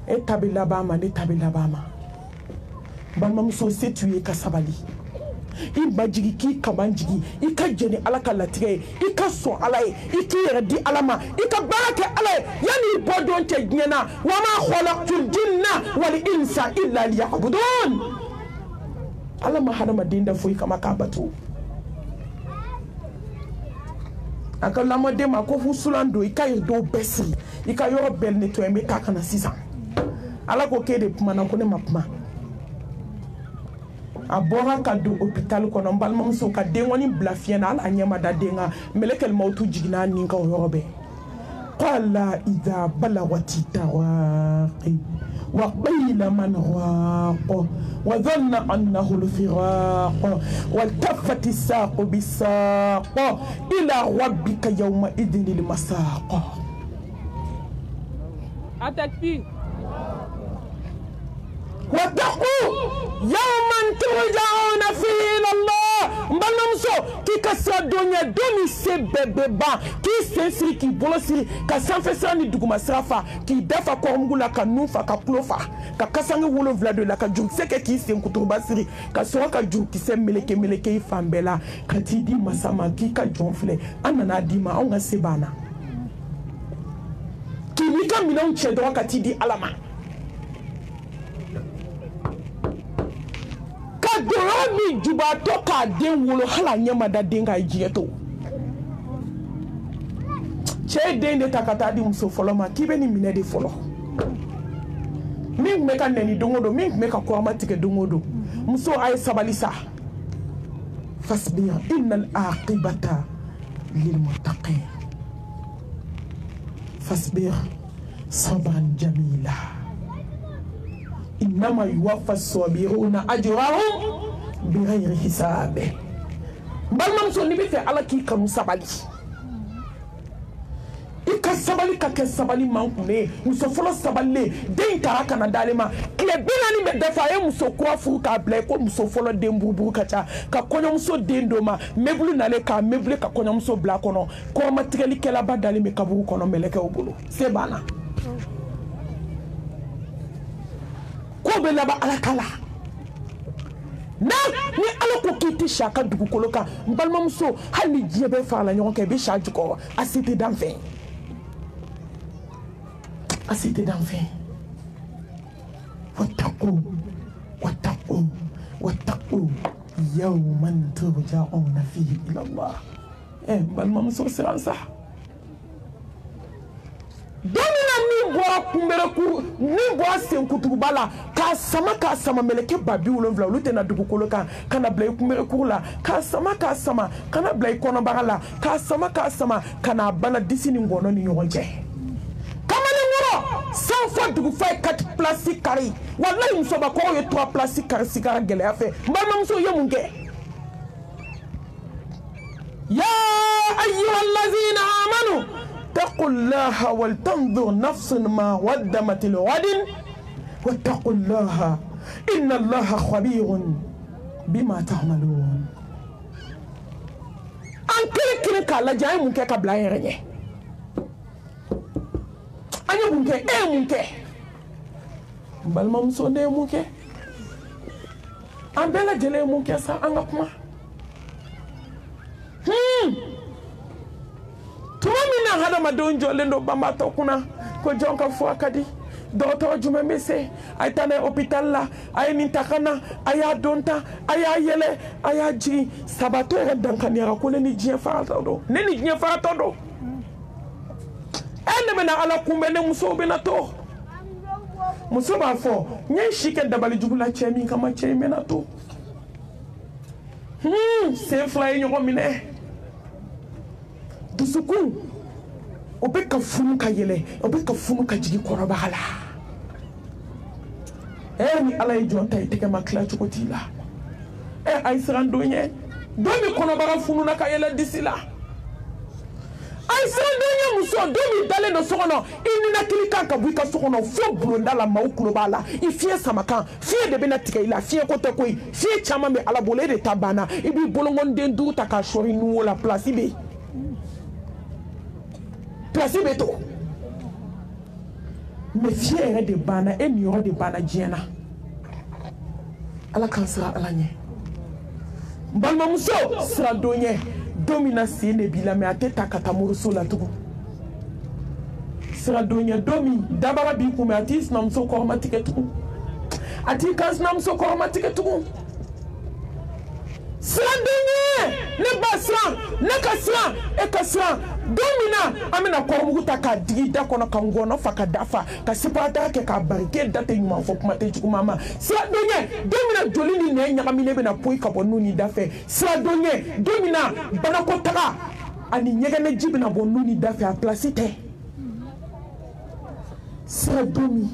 e ta bɛ laban ma ne ta bɛ laban ma balimamuso se t'u ye ka sabali i bajigi k'i kamanjigi i ka jeni ala ka latigɛ i ka sɔn ala ye i k'i yɛrɛ di ala ma i ka baara kɛ ala ye yanni i bɔ don cɛ diɲɛ na wa ma khalaqtul jinna wal insa illa liya'budun ala ma hadamaden da foyi kama k'a bato a ka lamɔden ma ko fusulan don i ka dɔw bɛɛ siri i ka yɔrɔ bɛɛ nettoyer n bɛ taa ka na sisan ala ko k'e de kumana ko ne ma kuma a bɔra ka don hôpital kɔnɔ n balimamuso ka denkɔni bila fiɲɛ na ala ɲɛ ma da den kan melekɛl mawutu jiginna nin kan o yɔrɔ bɛɛ qala idha balagati taraqi wa qila man raqa wa dhanna annahu al-firaq waltaffati as-saqu bis-saq ila rabbika yawma idhin al-masaq Atakbir. واتقوا يوما ترجعون فيه الى الله مبالمسو كي كسا دنيا دومي سبببا كي سنسري كي بولسري كسانفسراني دوغما سرافا كي دافا كورمغولا كنوفا كبلوفا كاسانغي وولو فلادو لا كجوم سكه كي سنكوتوبا سري كسوا كجوم كي سملكي ملكي فامبلا كتي دي مساما كي كجونفلي انانا ديما اونغا سيبانا كي ميكا مينون تشيدوا كتي دي الاما Dorobi juba toka den wolo hala nyama da denga ijeto che den de takata di muso folo ma kibe ni mine de folo mi meka neni dongodo mi meka ko amatike dongodo muso ay sabalisa fasbir innal aqibata lil muttaqin fasbir sabran jamila إنما يوفى الصابرون أجرهم بغير حساب بل ممسون نبي على كي كم سبالي إك سبالي كك سبالي مانكوني مسافر سبالي دين تراك ندالما كلبنا نبي دفاع مسوكوا فوكا بلاكو مسافر دين بوبو كتا ككوني مسو دين دوما مبلو نالك مبلو ككوني مسو بلاكونو كوما تغلي كلا بدالي مكابو كونو ملكه وبلو سبانا be laba alakala na ni alako kiti shaka dugukoloka mbalmamso hali jiebe fa la nyonke be shajuko asite d'enfin wattaqu yawman turja'una fihi ila Allah mbalmamso siransa domina ni bora kumbereku ni bora senkutubala ka sama meleke babi wolonvla lu tena dugukolo kan kana blay kumbereku la ka sama kana blay kono bagala ka sama kana bana disini ngono ni nyonje kamani ngoro sans fois dugu fay 4 plastique kari wallahi musoba ko ye 3 plastique kari sigara gele afe mbama muso yemunge ya ayyuhallazina amanu اتقوا الله ولتنظر نفس ما قدمت لغد واتقوا الله إن الله خبير بما تعملون an kele kala jay mun ke kabla yenye anya mun ke mun ke bal mam so ne mun ke an bela jele mun ke sa an kuma tumamina hada madonjo lendo bamba tokuna ko jonka fo akadi docteur juma messe ay tane hôpital la ay nintakana aya donta aya yele aya ji sabato e dankani ko ni jien farata do ni jien farata do ene mena ala kumbe ne muso be na to muso ba fo nyen shike dabali jugula chemi kama chemi na to c'est fly nyoko mine dusuku obeka funu ka yele obeka funu ka jigi korobala ni ala jonta iteke makla chukotila ay srando nye domi konobara funu na ka yele disila ay srando nye muso domi dale no sokono ini na kilika ka buika sokono fo bulonda la maukulo bala ifie samakan fie de bena tika ila fie kote koi fie chama me ala bole de tabana ibi bolongon dendu taka shori nuwo la place ibe place beto me fiere de bana e mi de bana jiena ala kansara ala nye balma muso sira donye domina sene bila me ateta katamuruso la tugu sira donye domi dabara bi kuma atis na muso ko matike tugu ati kas na muso ko matike tugu sira donye ne basra ne kasra e kasra domina amina ko muguta ka digi da kono ka ngono faka dafa ka sipata ke ka barke date nyuma fo kuma te tugu mama sira donye domina jolini ne nyakami ne be na poi ka bonu ni dafe sira donye domina bana ko taga ani nyegene jibina bonu ni dafe a placete sira domi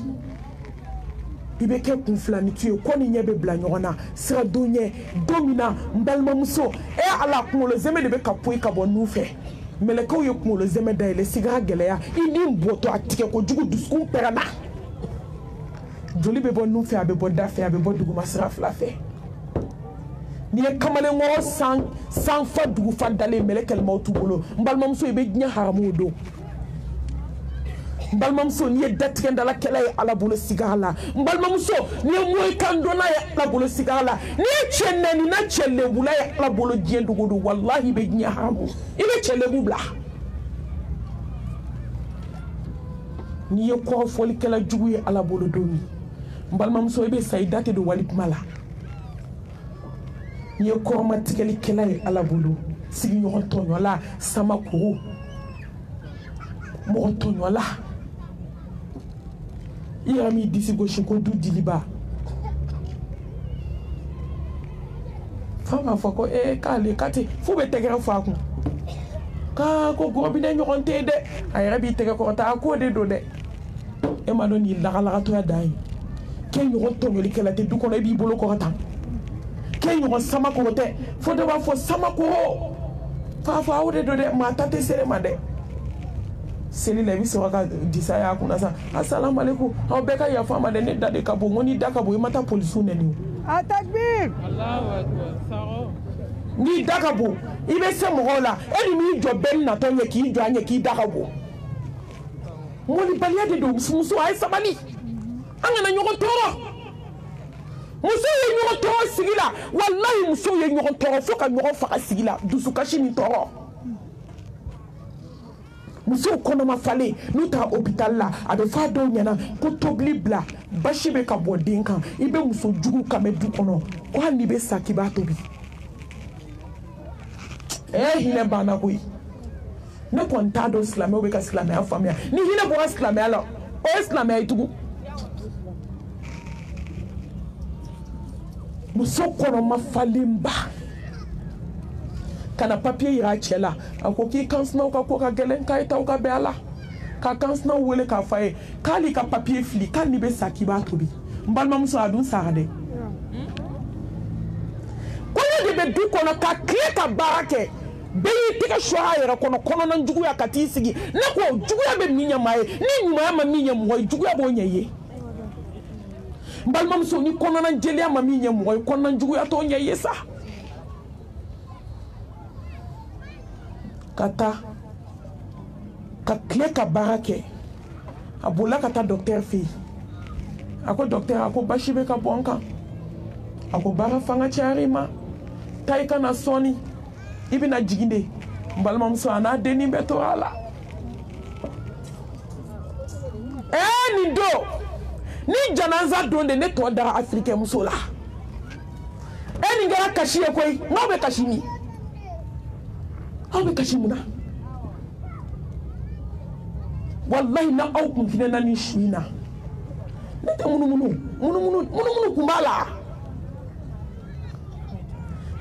ibe ke kun flani tuye ko ni nyebe bla nyona sira donye domina mbalma muso e ala kulo zeme de be ka poi ka bonu fe melekaw ye kulo zeme da ile siga geleya ini mboto atike ko jugu dusku perana joli be bonu fe abe boda fe abe bodugu masra flafe ni e kamale ngo sang fa dugu fa dale melekel mautu bolo mbalma muso ibe nya haramu do mbalma muso ni e datike ndala kala ala bolo sigala mbalma muso ni e moy kandona ya ala bolo sigala ni chenne ni na chelle bula ya ala bolo diendu godo wallahi be nya haramu ibe chelle bula ni e ko foli kala jugu ya ala bolo domi mbalma muso ibe saidate do walip mala ni e ko matikeli kala ya ala bolo sigi nyon tonyo la sama kuru mo tonyo la Irami disi gauche ko du diliba fama fako kale kati fu be tegere faku ka ko gobi ne nyoronte de ay rabi tege ko ta ko de do de e ma don il la to ya dai ke nyoronto ngeli kala te du ko e bi bolo ko ta ke nyoron sama ko te fo de ba fo sama ko fa awde do de ma tate sere ma de seli la biso ka disaya kuna sa assalamu alaikum o beka ya fama de ne dade ka bo ngoni daka bo mata police neni atakbir Allahu akbar saro ni daka bo ibe se mo la eni mi jo ben na to ye ki jo anye ki daka bo moni balia de do muso ay sabali anga na nyoko toro muso ye nyoko toro sigila wallahi muso ye nyoko toro foka nyoko faka sigila dusu kashi ni toro muso kono ma fale nuta hôpital la abe fa do nyana ko tobli bla bashi be ka bodin kan ibe muso jugu kame du kono ko handi be sakiba tobi hine bana koy ne konta do islam o be ka islam ya famia ni hine bo islam ya la o islam ya itugu muso kono ma fale mba kana papier ira chela ako ki kansna ka ko ka gelen ka ita ka bela ka kansna wele ka faye kali ka papier fli kali be sakiba tobi mbalma muso adun sarade ko de be du kono ka kle ka barake be tika shwa yera kono na njugu ya katisigi na ko jugu ya be minya mai ni nyuma ya minya mo jugu ya bo nyeye mbalma muso ni kono na njeli ya minya mo kono na njugu ya to nyeye sa kata ka kle ka barake abula kata docteur fi ako docteur ako bashibe ka bonka ako bara fanga charima taika na soni ibina jiginde mbalma muso ana deni beto ala ni do ni janaza donde ne to dara africain muso la ni ngara kashiye koy ngobe kashimi abe kashimuna wallahi na au kumfine na ni shina nete munu kumbala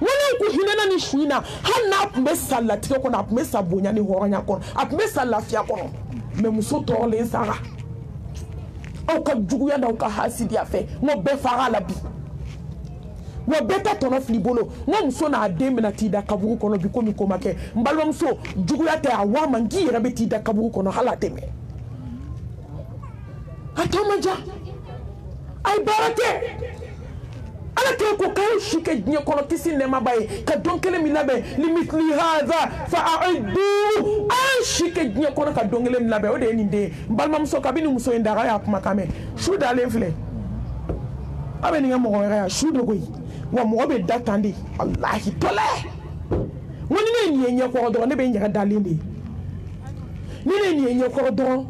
wala ku hinena ni shina hanna apme salati ko na apme sabonya ni horonya ko apme salafia ko me muso to le sara au ka jugu ya da ka hasidi afe mo be fara la bi wo beta tono flibolo ngo muso na adembe na tida kaburu kono biko mi komake mbalo muso jugu ya te awa mangi rebe tida kaburu kono hala teme atamaja ay barake ala ke ko kay shike nye kono tisi ne mabaye ka donkele mi labe limitli hadha fa a'iddu an shike nye kono ka donkele mi labe o de ninde mbalma muso kabini muso ndara ya kuma kame shuda lenfle abe ni mo ya shudo koy wa mɔgɔ bɛ da tan de walahi tɔlɛ ŋo ni ne ye nin ye ɲɛkɔrɔ dɔrɔn ne bɛ n yɛrɛ dalen de ni ne ye nin ye ɲɛkɔrɔ dɔrɔn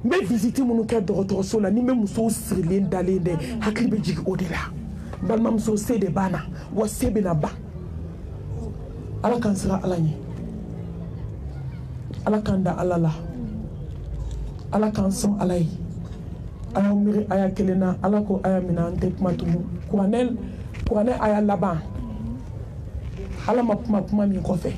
n bɛ visite minnu kɛ dɔgɔtɔrɔso la ni n bɛ musow sirilen dalen dɛ hakili bɛ jigin o de la balimamuso se de b'an na wa se bɛna ban ala k'an siran ala ɲɛ ala k'an da ala la ala k'an sɔn ala ye a y'aw miiri aya kelen na ala ko aya min na an tɛ kuma tugun kuranɛ aya laban ala ma kuma min kɔfɛ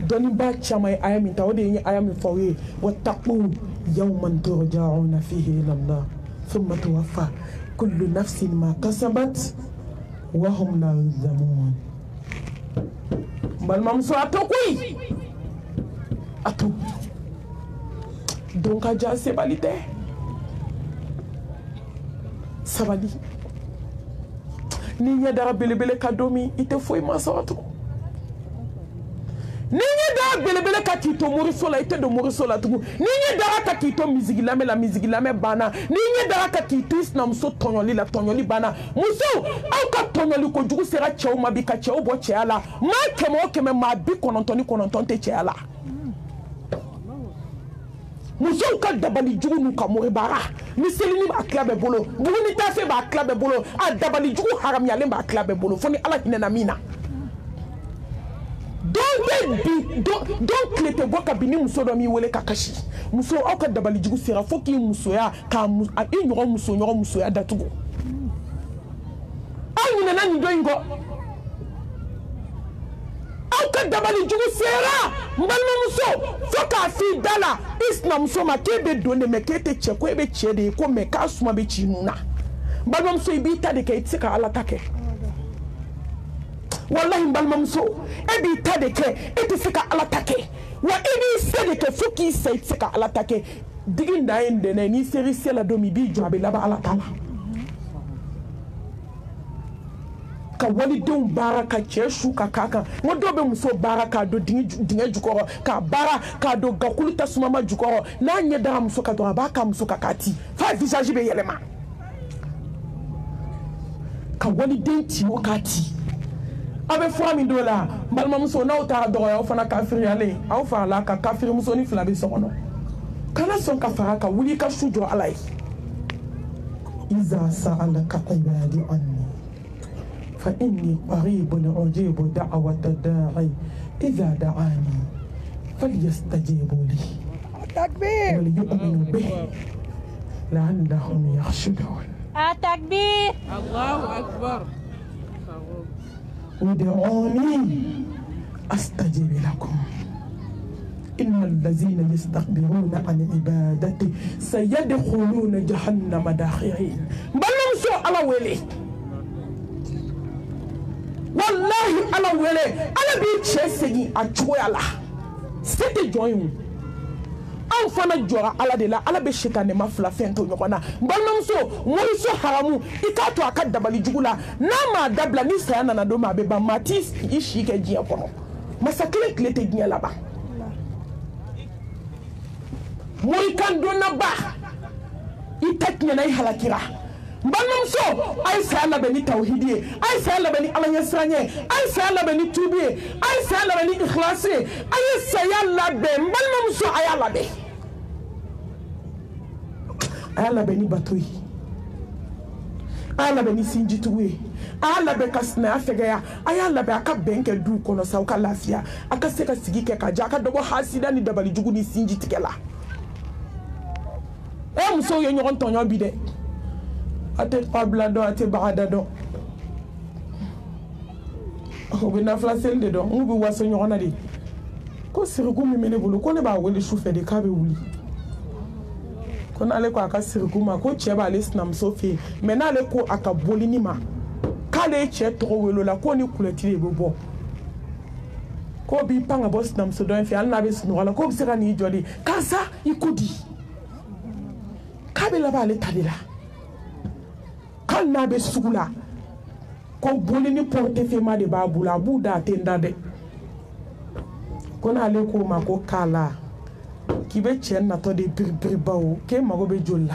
dɔnnibaa caman ye aya min ta o de ye aya min fɔ aw ye wattaqu yawman turja'una fihi ila Allah thumma tuwaffa kullu nafsin ma kasabat wa hum la yuzlamun balimamuso a to koyi a to don ka ja sebali tɛ sabali ni ɲɛ dara belebele ka don min i tɛ foyi ma sɔrɔ tugun ni ɲɛ dara belebele ka k'i to moriso la i tɛ don moriso la tugun ni ɲɛ dara ka k'i to misigi lamɛn la misigi lamɛn banna ni ɲɛ dara ka k'i to i sinamuso tɔɲɔli la tɔɲɔli banna musow aw ka tɔɲɔli kojugu sera cɛw ma bi ka cɛw bɔ cɛya la maa 100 o 100 maa 99 tɛ cɛya la musow ka dabali jugu n'u ka mori baara ni selini b'a tila bɛɛ bolo buguni tafe b'a tila bɛɛ bolo a dabali jugu haramuyalen b'a tila bɛɛ bolo fo ni ala hinɛna min na don tile tɛ bɔ ka bin ni muso dɔ m'i wele ka kasi muso aw ka dabali jugu sera fo k'i musoya i ɲɔgɔn musoya datugu aw ɲinɛna nin dɔ in kɔ aw ka dabali jugu sera n balimamuso fo k'a f'i da la i sinamuso ma k'e bɛ don de mɛ k'e tɛ cɛ ko e bɛ cɛ de ye ko mɛ k'a suma bɛ ci nun na n balimamuso i b'i ta de kɛ i tɛ se ka ala ta kɛ wallahi n balimamuso e b'i ta de kɛ e tɛ se ka ala ta kɛ wa i b'i se de kɛ fo k'i sa i tɛ se ka ala ta kɛ digi dan ye ntɛnɛn ye n'i seri se la don min i b'i jɔ a bɛ laban ala ta la ka walidenw baara ka cɛ su ka k'a kan n ko dɔw bɛ muso baara k'a don dingɛ jukɔrɔ k'a baara k'a don gakulu tasumama jukɔrɔ n'a ɲɛ dara muso ka dɔrɔn a b'a ka muso ka k'a ti f'a visage bɛ yɛlɛma ka waliden ti o k'a ti aw bɛ fura min don la n balimamuso n'aw taara dɔgɔya aw fana kafiriyalen aw farala ka kafirimusonin 2 bɛ so kɔnɔ kana sɔn ka fara ka wuli ka su jɔ ala ye iza sa'alaka ibadi anni فإني قريب أجيب دعوة الداعي إذا دعاني فليستجيبوا لي التكبير وليؤمنوا به لعلهم يرشدون التكبير الله أكبر ادعوني أستجيب لكم إن الذين يستكبرون عن عبادتي سيدخلون جهنم داخرين بل نمسو على ولي wallahi ala wele ala b'i cɛ segin a cogoya la se tɛ jɔn ye anw fana jɔra ala de la ala bɛ sitanɛma 2 fɛn to ɲɔgɔn na balimamuso moriso haramu i k'a to a ka dabali jugu la n'a m'a dabila ni saya nana don ma a bɛ ban maa t'i si kɛ diɲɛ kɔnɔ masa kelen tile tɛ diɲɛ laban morikan donna ba i tɛ tiɲɛna i halakira balimamuso a ye saya labɛn ni tawhidi ye a ye saya labɛn ni ala ɲɛsiran ye a ye saya labɛn ni tubi ye a ye saya labɛn ni ikhlasi ye a ye saya labɛn balimamuso a y'a labɛn a y'a labɛn ni bato ye a y'a labɛn ni sinjitugu ye a y'a labɛn ka sinaya fɛgɛya a y'a labɛn a ka bɛn kɛ duw kɔnɔ sa u ka lafiya a ka se ka sigi kɛ ka diya a ka dɔbɔ hasida ni dabali jugu ni sinji tigɛ la musow ye ɲɔgɔn tɔɲɔ bi dɛ a tɛ qabla dɔn a tɛ bagada dɔn u bɛ nafila seli de dɔn n'u bɛ waso ɲɔgɔn na de ko siriku min bɛ ne bolo ko ne b'a wele su fɛ de k'a bɛ wuli ko n'ale ko a ka siriku ma ko cɛ b'ale sinamuso fɛ yen mɛ n'ale ko a ka boli ni ma k'ale ye cɛ tɔgɔ wele o la ko ni kulɛti de bɛ bɔ ko b'i pan ka bɔ sinamuso dɔ in fɛ hali n'a bɛ sunɔgɔ la ko bɛ se ka n'i jɔ de karisa i ko di k'a bɛ laban ale ta de la. Hali n'a bɛ sugu la ko boli ni portefeuille de b'a bolo a b'u da a tɛ n da dɛ ko n'ale k'o ma ko k'ala k'i bɛ cɛ natɔ de biribiriba o k'e mago bɛ joli la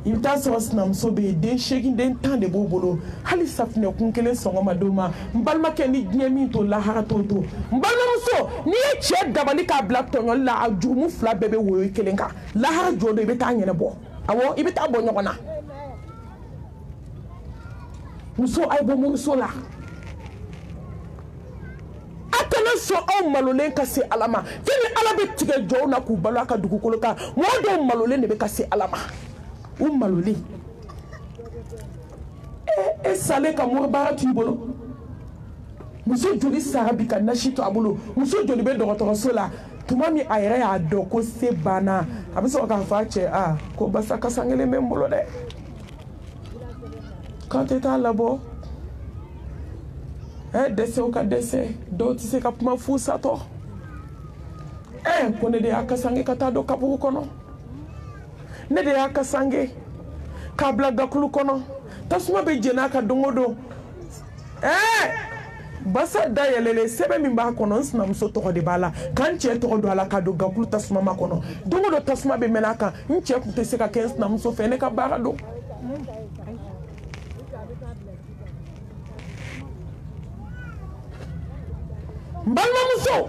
Il t'a sɔrɔ sinamuso bɛ yen den 8 den 10 de b'o bolo hali safinɛ kun kelen sɔgɔma don ma n balimakɛ ni diɲɛ min to lahara t'o to n balimamuso n'i ye cɛ dabali k'a bila tɔɲɔli la a jurumu 2 bɛɛ bɛ woyo kelen kan lahara jɔ don i bɛ taa ɲɛnabɔ awɔ i bɛ taa bɔ ɲɔgɔn na muso a ye bɔ muso la a kana sɔn aw malolen ka se Ala ma fɛn min Ala bɛ tigɛ jɔnw na k'u balo a ka dugukolo kan mɔgɔ dɔw malolen de bɛ ka se Ala ma u malolen e salen ka moribaara t'i bolo muso joli sara bi ka nasi to a bolo muso joli bɛ dɔgɔtɔrɔso la tuma min a yɛrɛ y'a dɔn ko se banna a bɛ sɔrɔ k'a fɔ a cɛ ko basa kasan kelen bɛ n bolo dɛ k'an tɛ taa labɔ dɛsɛw ka dɛsɛ dɔw tɛ se ka kuma fu satɔ ko ne de y'a kasange ka taa don kaburu kɔnɔ ne de y'a kasange k'a bila gakulu kɔnɔ tasuma bɛ jɛnɛ a ka don o don basa dayɛlɛlen sɛbɛn min b'a kɔnɔ n sinamuso tɔgɔ de b'a la k'an cɛ tɔgɔ don a la k'a don gakulu tasuma ma kɔnɔ don o don tasuma bɛ mɛnɛ a kan n cɛ tun tɛ se ka kɛ n sinamuso fɛ ne ka baara don n balimamuso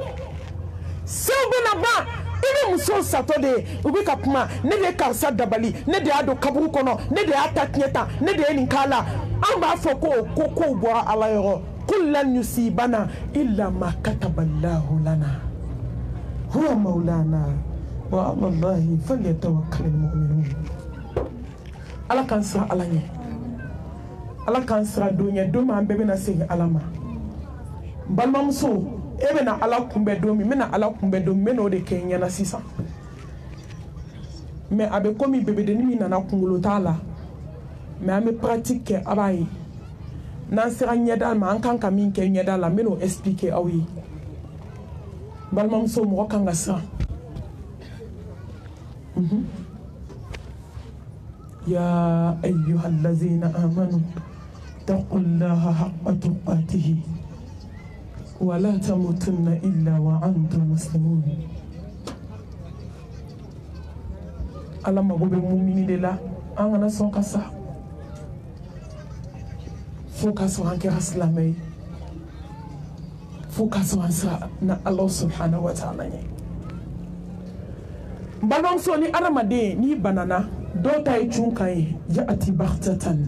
sew bɛna ban i bɛ musow satɔ de ye u bɛ ka kuma ne de ye karisa dabali ne de y'a don kaburu kɔnɔ ne de y'a ta tiɲɛ tan ne de ye nin k'a la an b'a fɔ ko kow bɔra Ala yɔrɔ qul lan yusibana illa ma kataballahu lana huwa maulana wa ala Allahi falyatawakkalul mu'minun Ala k'an siran Ala ɲɛ Ala k'an siran don ɲɛ don min an bɛɛ bɛna segin Ala ma n balimamuso e bɛna Ala kunbɛ don min n bɛna Ala kunbɛ don min n bɛna o de kɛ n ɲɛna sisan mais a bɛ komi bebedenin min nana kunkolo t'a la mais an bɛ pratique kɛ a b'a ye n'an sera ɲɛda ma an kan ka min kɛ ɲɛda la n bɛna o expliquer aw ye balimamuso mɔgɔ kan ka siran ya ayyuhallazina amanu taqullaha haqqa tuqatihi ولا تموتن إلا وأنتم مسلمون Ala mago bɛ mumini de la an kana sɔn ka sa fo ka sɔrɔ an kɛra silamɛ ye fo ka sɔrɔ an sera na Ala subhanahu wa ta'ala ɲɛ n balimamuso ni adamaden n'i banana dɔw ta ye cun kan ye ya'ati baghtatan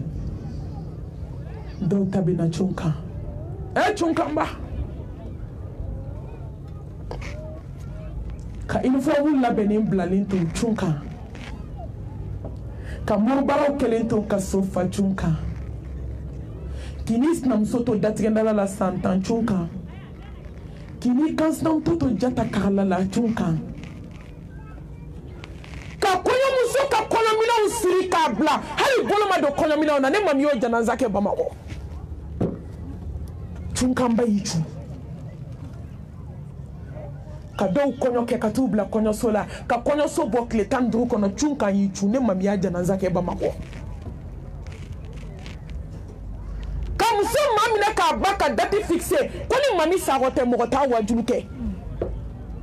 dɔw ta bɛ na cun kan cun kan ba ka uniforme labɛnnen bilalen to cun kan ka moribaraw kɛlen to ka so fa cun kan k'i n'i sinamuso to datigɛdala la san 10 cun kan k'i n'i kansinamuso to jata karala la cun kan ka kɔɲɔmuso ka kɔɲɔminɛnw siri k'a bila hali bolo ma don kɔɲɔminɛnw na ne mami y'o janaza kɛ Bamakɔ cun kan ba y'i cun ka dɔw kɔɲɔ kɛ ka t'u bila kɔɲɔso la ka kɔɲɔso bɔ tile 15 kɔnɔ cun kan y'i cun ne mami y'a janaza kɛ Bamakɔ ka muso maa minɛ k'a ba ka date fixe ko ni mami sarɔ tɛ mɔgɔ t'a wajulu kɛ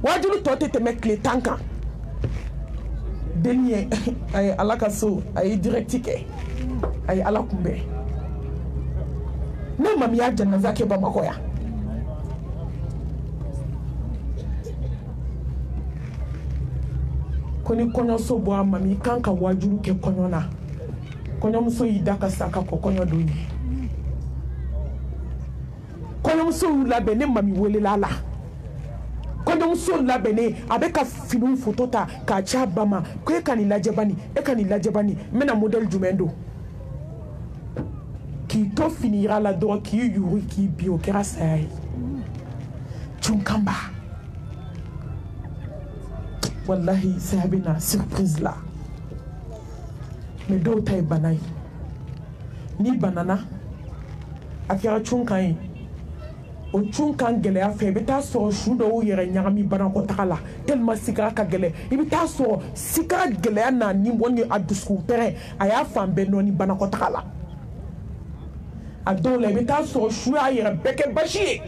wajulu tɔ tɛ tɛmɛ tile 10 kan denni ye a ye Ala ka so a ye direct kɛ a ye Ala kunbɛn ne mami y'a janaza kɛ Bamakɔ yan ko ni kɔɲɔso bɔ a mami kan ka wajulu kɛ kɔɲɔ na kɔɲɔmuso y'i da ka sa ka kɔ kɔɲɔ don ye kɔɲɔmuso y'u labɛn ne mami welela la kɔɲɔmuso labɛnnen a bɛ ka finiw foto ta k'a ci a ba ma ko e ka nin lajɛ bani e ka nin lajɛ bani n bɛna modèle jumɛn don k'i to fini yira la dɔrɔn k'i yuru k'i bin o kɛra saya ye cunkanba wallahi saya bɛ na surprise la mais dɔw ta ye bana ye n'i banana a kɛra cunkan ye o cunkan gɛlɛya fɛ i bɛ taa sɔrɔ su dɔw yɛrɛ ɲagami banakɔtaga la tellement sigara ka gɛlɛ i bɛ taa sɔrɔ sigara gɛlɛya n'a ni wali a dusukun pɛrɛn a y'a fan bɛɛ nɔɔni banakɔtaga la a dɔw la i bɛ taa sɔrɔ su y'a yɛrɛ bɛɛ kɛ basi ye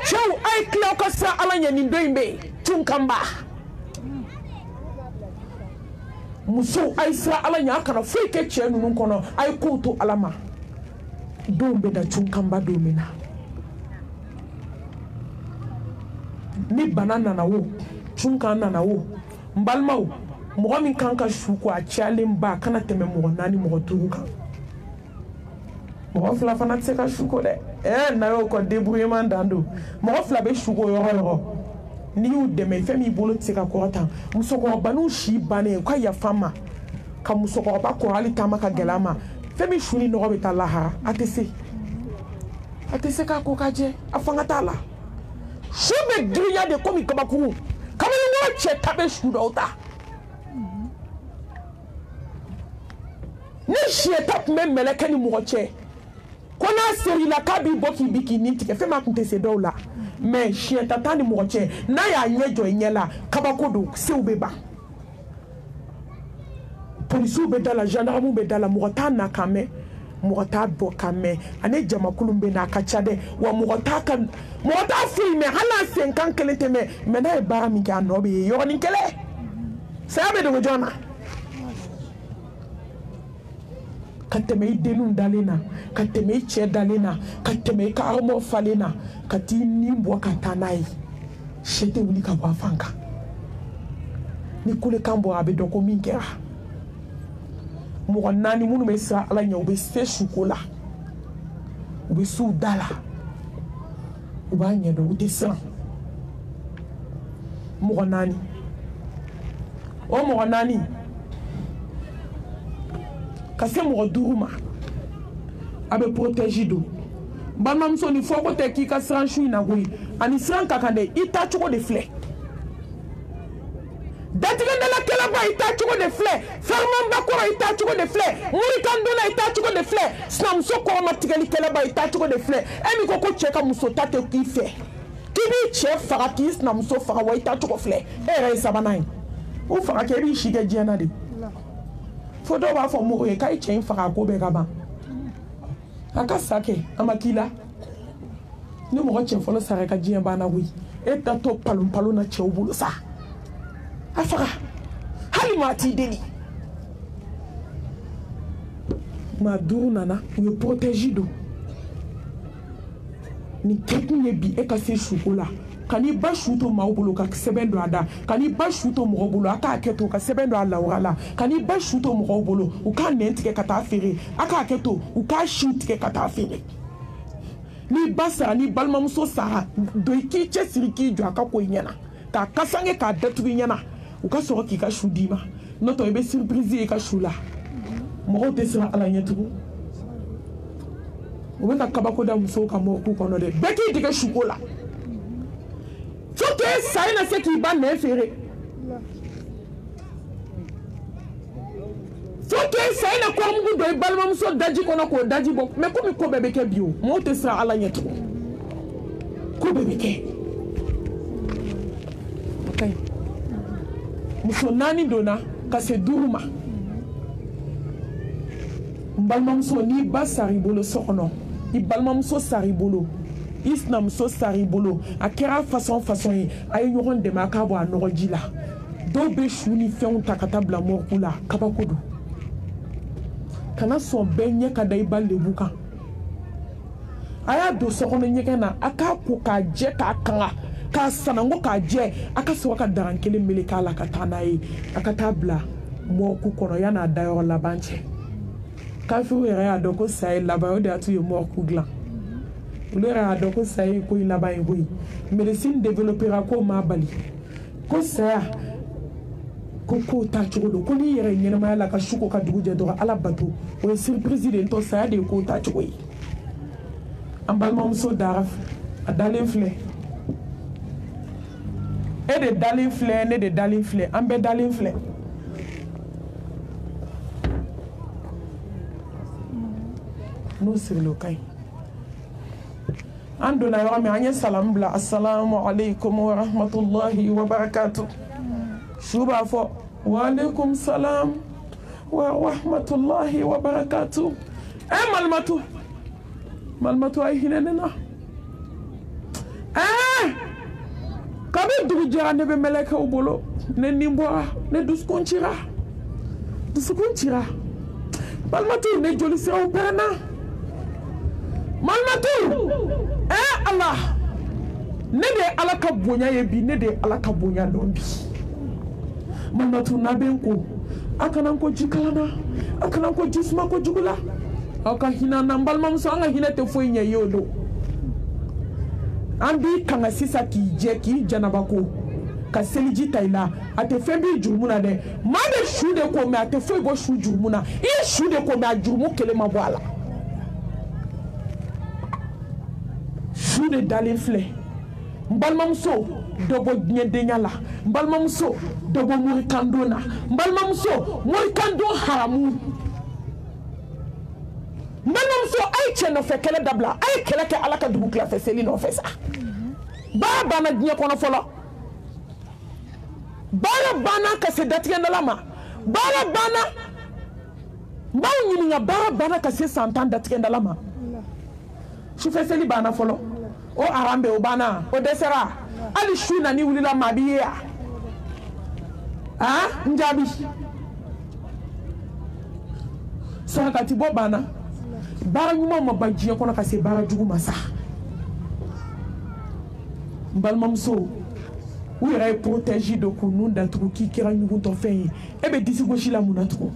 cɛw a ye tila aw ka siran Ala ɲɛ nin don in bɛ yen cunkanba muso ay sira ala nya kana foyi ke cɛ ninnu kɔnɔ ay ko to ala ma don bɛ da cunkanba don min na ni bana nana wo cunkan nana wo n balimaw mɔgɔ min kan ka su ko a cɛyalen ba kana tɛmɛ mɔgɔ 4 mɔgɔ 5 kan mɔgɔ 2 fana tɛ se ka su ko dɛ na y'o kɔ débrouillement dan don mɔgɔ 2 bɛ su ko yɔrɔ yɔrɔ n'i y'u dɛmɛ fɛn min bolo tɛ se ka kɔrɔtan musokɔrɔbaninw si bannen u ka yafa ma ka musokɔrɔba kɔrɔ hali taama ka gɛlɛ a ma fɛn min su ni nɔgɔ bɛ taa lahara a tɛ se k'a ko ka jɛ a fanga t'a la su bɛ girinya de komi kabakuru kabini n'o cɛ ta bɛ su dɔw ta ni siɲɛ ta tun bɛ mɛlɛkɛ ni mɔgɔ cɛ ko n'a seri la k'a b'i bɔ k'i bi k'i ni tigɛ fɛn ma tun tɛ se dɔw la mais siɲɛ ta t'a ni mɔgɔ cɛ n'a y'a ɲɛ jɔ i ɲɛ la kabako don sew bɛ ban polisiw bɛ da la gendarmew bɛ da la mɔgɔ t'a na kan mɛn mɔgɔ t'a bɔ kan mɛn ani jamakulu bɛ na a ka ca dɛ wa mɔgɔ t'a foyi mɛn hali n'a sen kan kelen tɛ mɛn mais n'a ye baara min kɛ a nɔ bɛ ye yɔrɔnin kelen saya bɛ dogo jɔn na ka tɛmɛ i denninw dalen na ka tɛmɛ i cɛ dalen na ka tɛmɛ i ka armoire falen na ka t'i ni bɔ ka taa n'a ye sɛ tɛ wuli ka bɔ a fan kan ni kulekan bɔra a bɛ dɔn ko min kɛra mɔgɔ 4 minnu bɛ siran ala ɲɛ u bɛ se suko la u bɛ s'u da la u b'a ɲɛdɔn u tɛ siran mɔgɔ 4 o mɔgɔ 4 ka se mɔgɔ 5 ma a bɛ protège don balimamuso ni fɔ ko tɛ k'i ka siran su in na koyi ani siran ka kan dɛ i taa cogo de filɛ datigɛndala kɛlɛba i taa cogo de filɛ fɛrɛmanba kɔrɔ i taa cogo de filɛ murikandona i taa cogo de filɛ sinamuso kɔrɔma tigɛli kɛlɛba i taa cogo de filɛ e min ko cɛ ka muso ta tɛ k'i fɛ k'i b'i cɛ faga k'i sinamuso faga wa i taa cogo filɛ e yɛrɛ ye 3nan ye u faga kɛ i b'i si kɛ diɲɛ na de fo dɔw b'a fɔ mɔgɔw ye k'a ye cɛ in faga a ko bɛɛ ka ban a ka sa kɛ a ma k'i la ni mɔgɔ cɛ fɔlɔ sara ka diɲɛ banna koyi e ta to palon na cɛw bolo sa a faga hali maa t'i deli maa 5 nana u ye protège don nin kɛkun ye bi e ka se suko la ka n'i ba su to maaw bolo ka sɛbɛn don a da ka n'i ba su to mɔgɔw bolo a k'a kɛ to ka sɛbɛn don a lawura la ka n'i ba su to mɔgɔw bolo u k'a nɛn tigɛ ka taa feere a k'a kɛ to u k'a siw tigɛ ka taa feere n'i ba sara n'i balimamuso sara don i k'i cɛsiri k'i jɔ a ka ko i ɲɛna k'a kasange k'a datugu i ɲɛna u ka sɔrɔ k'i ka su d'i ma n'o tɛ i bɛ surprise ye i ka su la mɔgɔw tɛ siran ala ɲɛ tugun u bɛ ka kabako da musow ka mɔgɔw kɔnɔ dɛ bɛɛ k'i tigɛ suko la fo k'e sa i na se k'i ba nɛn feere fo k'e sa i na kɔrɔmugu don i balimamuso daji kɔnɔ k'o daji bɔ mais komi ko bɛɛ bɛ kɛ bi o mɔgɔw tɛ siran ala ɲɛ tugun ko bɛɛ bɛ kɛ okay. muso 4 donna ka se 5 ma n balimamuso n'i ba sara i bolo so kɔnɔ i balimamuso sara i bolo i sinamuso sara i bolo a kɛra façon ye a ye ɲɔgɔn dɛmɛ a k'a bɔ a nɔgɔji la dɔw bɛ su ni fɛnw ta ka taa bila mɔriku la kabako don kana sɔn bɛɛ ɲɛ ka da i ba lebu kan a y'a don sokɔnɔ ɲɛgɛn na a k'a ko k'a jɛ k'a kanga k'a sanango k'a jɛ a ka sɔrɔ ka daran kelen meleke a la ka taa n'a ye a ka taa bila mɔriku kɔnɔ yan'a dayɔrɔ laban cɛ kafiriw yɛrɛ y'a dɔn ko sa ye laban o de y'a to u ye mɔriku dilan olu yɛrɛ y'a dɔn ko saya ye ko in laban ye koyi médecine développera ko m'a bali ko saya ko kow taa cogo don ko n'i yɛrɛ ɲɛnamaya la ka su ko ka dugu jɛ dɔrɔn ala bato o ye surprise de ye n tɔ saya de ye kow taa cogo ye an balimamuso dara a dalen filɛ e de dalen filɛ ne de dalen filɛ an bɛɛ dalen filɛ n'o sirila o ka ɲi an donna yɔrɔ min an ye salamu bila assalamu alaikum wa rahmatullahi wa barakatuh su b'a fɔ wa alaikum salam wa rahmatullahi wa barakatuh malimatu a ye hinɛ ne na kabi dugu jɛra ne bɛ mɛlɛkɛw bolo ne nin bɔra ne dusukun cira dusukun cira balimatu ne joli siraw pɛrɛnna malimatu Allah ne de ye Ala ka bonya ye bi ne de ye Ala ka bonya dɔn bi malimatu n'a bɛ n ko a kana n ko ji kalanna a kana n ko ji suma ko jugu la aw ka hinɛ na n balimamuso an ka hinɛ tɛ foyi ɲɛ ye o don an b'i kanga sisan k'i jɛ k'i janaba ko ka seliji ta i la a tɛ fɛn b'i jurumu na dɛ maa bɛ su de ko mɛ a tɛ foyi bɔ su jurumu na i ye su de ko mɛ a jurumu kelen ma bɔ a la su de dalen filɛ n balimamuso dɔ bɔ diɲɛdenya la n balimamuso dɔ bɔ morikandon na n balimamuso morikandon haramu n balimamuso a ye cɛ nɔfɛ kɛlɛ dabila a ye kɛlɛ kɛ Ala ka dugu tilafɛ seli nɔfɛ sa baara banna diɲɛ kɔnɔ fɔlɔ baara banna ka se datigɛndala ma baara banna n b'aw ɲininka baara banna ka se san 10 datigɛndala ma sufɛ seli banna fɔlɔ o aran bɛ o banna o dɛsɛra hali su na ni wulila maa b'i ye ya n jaabi sarakati bɔ banna baara ɲuman ma ban diɲɛ kɔnɔ ka se baara jugu ma sa n balimamuso u yɛrɛ ye protège dɔ k'u nun datugu k'i kɛra ɲugutɔfɛn ye e bɛ disi gosi la mun na tugun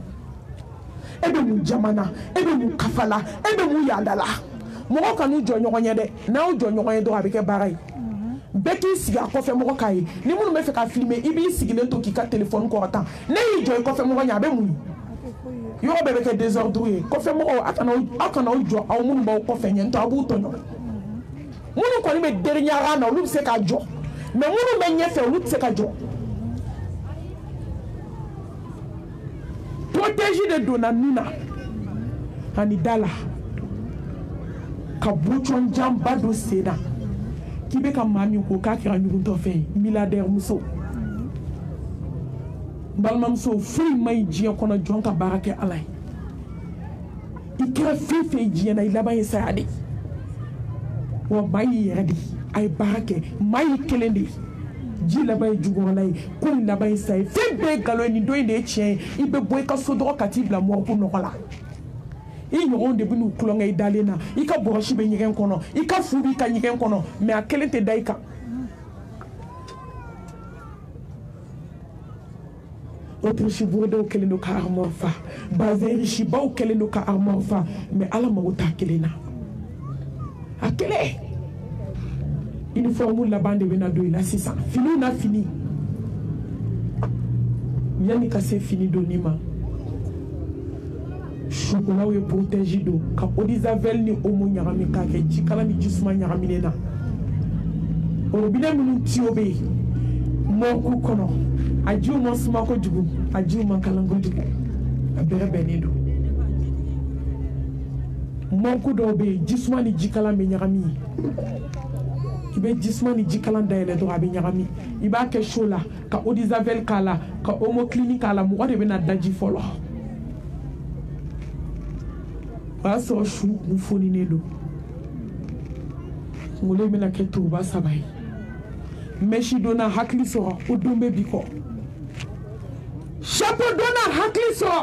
e bɛ mun jamana e bɛ mun kafala e bɛ mun yaadala mɔgɔ kan'u jɔ ɲɔgɔn ye dɛ n'aw jɔ ɲɔgɔn ye dɔrɔn a bɛ kɛ baara ye bɛɛ k'i sigi a kɔfɛ mɔgɔ k'a ye ni minnu bɛ fɛ ka filmer i b'i sigilen to k'i ka téléphone kɔrɔtan ne y'i jɔ i kɔfɛ mɔgɔ ɲɛ a bɛ mun ye yɔrɔ bɛɛ bɛ kɛ désordre ye kɔfɛ mɔgɔw aw kana aw jɔ aw minnu b'aw kɔfɛ ɲɛ ntɔ a b'u tɔɲɔ minnu kɔni bɛ dernière na olu bɛ se ka jɔ mais minnu bɛ ɲɛfɛ olu tɛ se ka jɔ protège de donna nun na ani da la ka bucɔn janba don sen na k'i bɛ ka maa min ko k'a kɛra ɲugutɔfɛn ye milliardaire muso balimamuso foyi ma ɲi diɲɛ kɔnɔ jɔn ka baara kɛ Ala ye i kɛra fɛn fɛn ye diɲɛ na i laban ye saya de wa maa y'i yɛrɛ de a ye baara kɛ maa y'i kelen de ye ji laban ye jugɔrɔla ye ko in laban ye sa ye fɛn bɛɛ ye nkalon ye nin don in de ye tiɲɛ ye i bɛ bɔ i ka so dɔrɔn ka t'i bila mɔrigu nɔgɔ la i ɲɔgɔnw de bɛ n'u tulonkɛ i dalen na i ka bɔrɔsi bɛ ɲɛgɛn kɔnɔ i ka fu b'i ka ɲɛgɛn kɔnɔ mais a kelen tɛ da i kan Autriche buredew kelen don ka armoire fa bazin riche baw kelen don ka armoire fa mais Ala mago t'a kelen na a kelen uniforme laban de bɛ na don i la sisan finiw na fini yanni ka se fini donni ma chokolaw ye protège don ka eau de javel ni omo ɲagami k'a kɛ jikala ni jisuma ɲagaminen na robinet minnu tiyo bɛ yen mɔrigu kɔnɔ a jiw ma suma kojugu a jiw ma kalan kojugu a bɛrɛ bɛnnen don mɔrigu dɔw bɛ yen jisuma ni jikalan bɛ ɲagami i bɛ jisuma ni jikalan dayɛlɛ dɔrɔn a bɛ ɲagami i b'a kɛ so la ka eau de javel k'a la ka omo clinique k'a la mɔgɔ de bɛ na daji fɔlɔ o y'a sɔrɔ su kun foninen don kunkolo bɛna kɛ turuba 3 ye mèche donna hakili sɔrɔ o don bɛ bi kɔ chapeau donna hakili sɔrɔ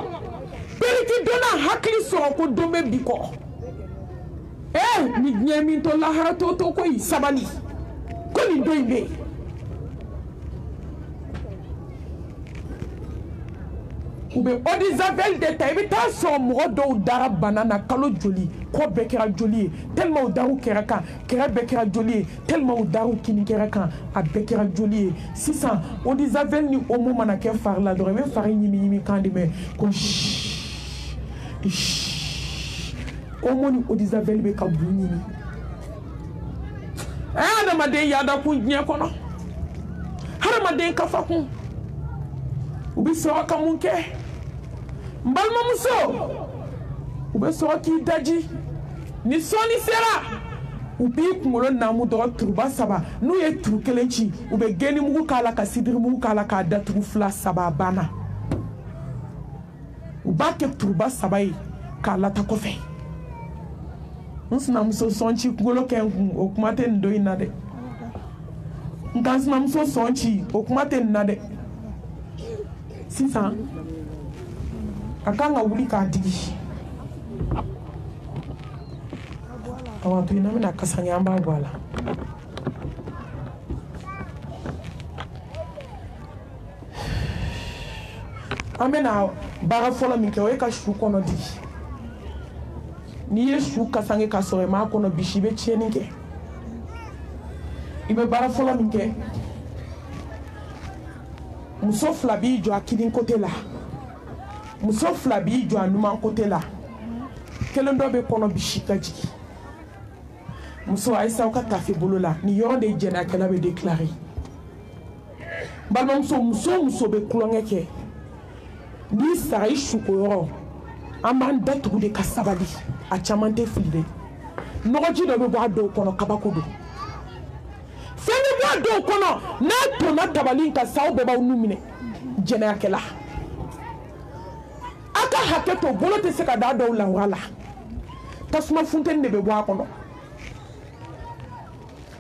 periki donna hakili sɔrɔ ko don bɛ bi kɔ ni diɲɛ min to lahara to koyi sabali ko nin don in bɛ yen u bɛ eau de javel de ta i bɛ taa sɔrɔ mɔgɔ dɔw dara bana na kalo joli kɔ bɛɛ kɛra joli ye tellement u daraw kɛra kan kɛrɛ bɛɛ kɛra joli ye tellement u daraw kini kɛra kan a bɛɛ kɛra joli ye sisan eau de javel ni omo mana kɛ fari la dɔrɔn i bɛ fari ɲimi kan de mɛn ko omo ni eau de javel bɛ ka bu ɲimi adamaden yaada kun diɲɛ kɔnɔ adamaden kafa kun u bɛ sɔrɔ ka mun kɛ n balimamuso u bɛ sɔrɔ k'i daji ni sɔɔni sera u b'i kunkolo naamu dɔrɔn turuba 3 n'u ye turu 1 ci u bɛ geni mugu k'a la ka sidiri mugu k'a la k'a datugu 2 3 banna u b'a kɛ turuba 3 ye k'a lata kɔfɛ n sinamuso sɔn ci kunkolo kɛ n kun o kuma tɛ nin don in na dɛ n ka sinamuso sɔn ci o kuma tɛ nin na dɛ sisan a kan ka wuli k'a digi awa to ina bɛna kasa ɲɛ an b'a bɔ a la an bɛna baara fɔlɔ min kɛ o ye ka su kɔnɔ digi n'i ye su kasange ka sɔrɔ i m'a kɔnɔ bisi i bɛ tiɲɛni kɛ i bɛ baara fɔlɔ min kɛ muso fila b'i jɔ a kinin côté la muso fila b'i jɔ a numan côté la kelen dɔ bɛ kɔnɔ bisi ka jigin muso ayisa aw ka tafe bolo la ni yɔrɔ de jɛnɛyakɛla bɛ déclarer balimamuso muso o muso bɛ kulonkɛ kɛ n'i sara i suko yɔrɔ an b'an datugu de ka sabali a caman tɛ fili dɛ nɔgɔji dɔ bɛ bɔ a dɔw kɔnɔ kabako don fɛn bɛ bɔ a dɔw kɔnɔ n'a tonna tabali in kan sa aw bɛɛ b'aw nu minɛ jɛnɛyakɛla a ka hakɛ to bolo tɛ se ka da dɔw lawura la tasuma funteni de bɛ bɔ a kɔnɔ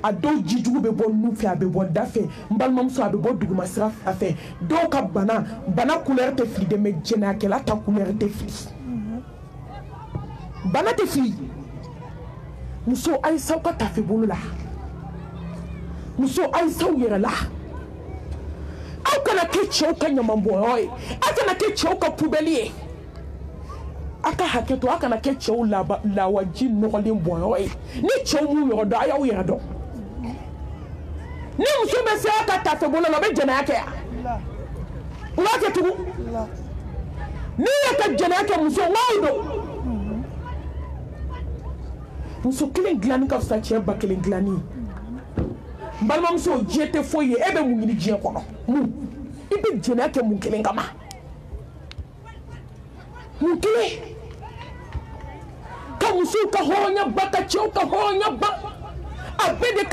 a dɔw jijugu bɛ bɔ nu fɛ a bɛ bɔ da fɛ n balimamuso a bɛ bɔ duguma sira fɛ dɔw ka bana couleur tɛ fili dɛ mais jɛnɛyakɛla ta couleur tɛ fili bana tɛ fili muso ayisa aw ka tafe bolo la muso ayisa aw yɛrɛ la aw kana kɛ cɛw ka ɲamanbɔnyɔrɔ ye aw kana kɛ cɛw ka poubelle ye aw ka hakɛ to aw kana kɛ cɛw lawaji nɔgɔlen bɔnyɔrɔ ye ni cɛw m'u yɔrɔ dɔn a y'aw yɛrɛ dɔn ni muso bɛ se aw ka tafe bolo la o bɛ jɛnɛya kɛ yan u b'a kɛ tugun n'i ye ka jɛnɛya kɛ muso ŋaw don muso kelen dilanni ka fisa cɛ ba kelen dilanni n balimamuso diɲɛ tɛ foyi ye e bɛ mun ɲini diɲɛ kɔnɔ mun i bɛ jɛnɛya kɛ mun kelen kama mun kelen ka musow ka hɔrɔnya ba ka cɛw ka hɔrɔnya ba a bɛɛ de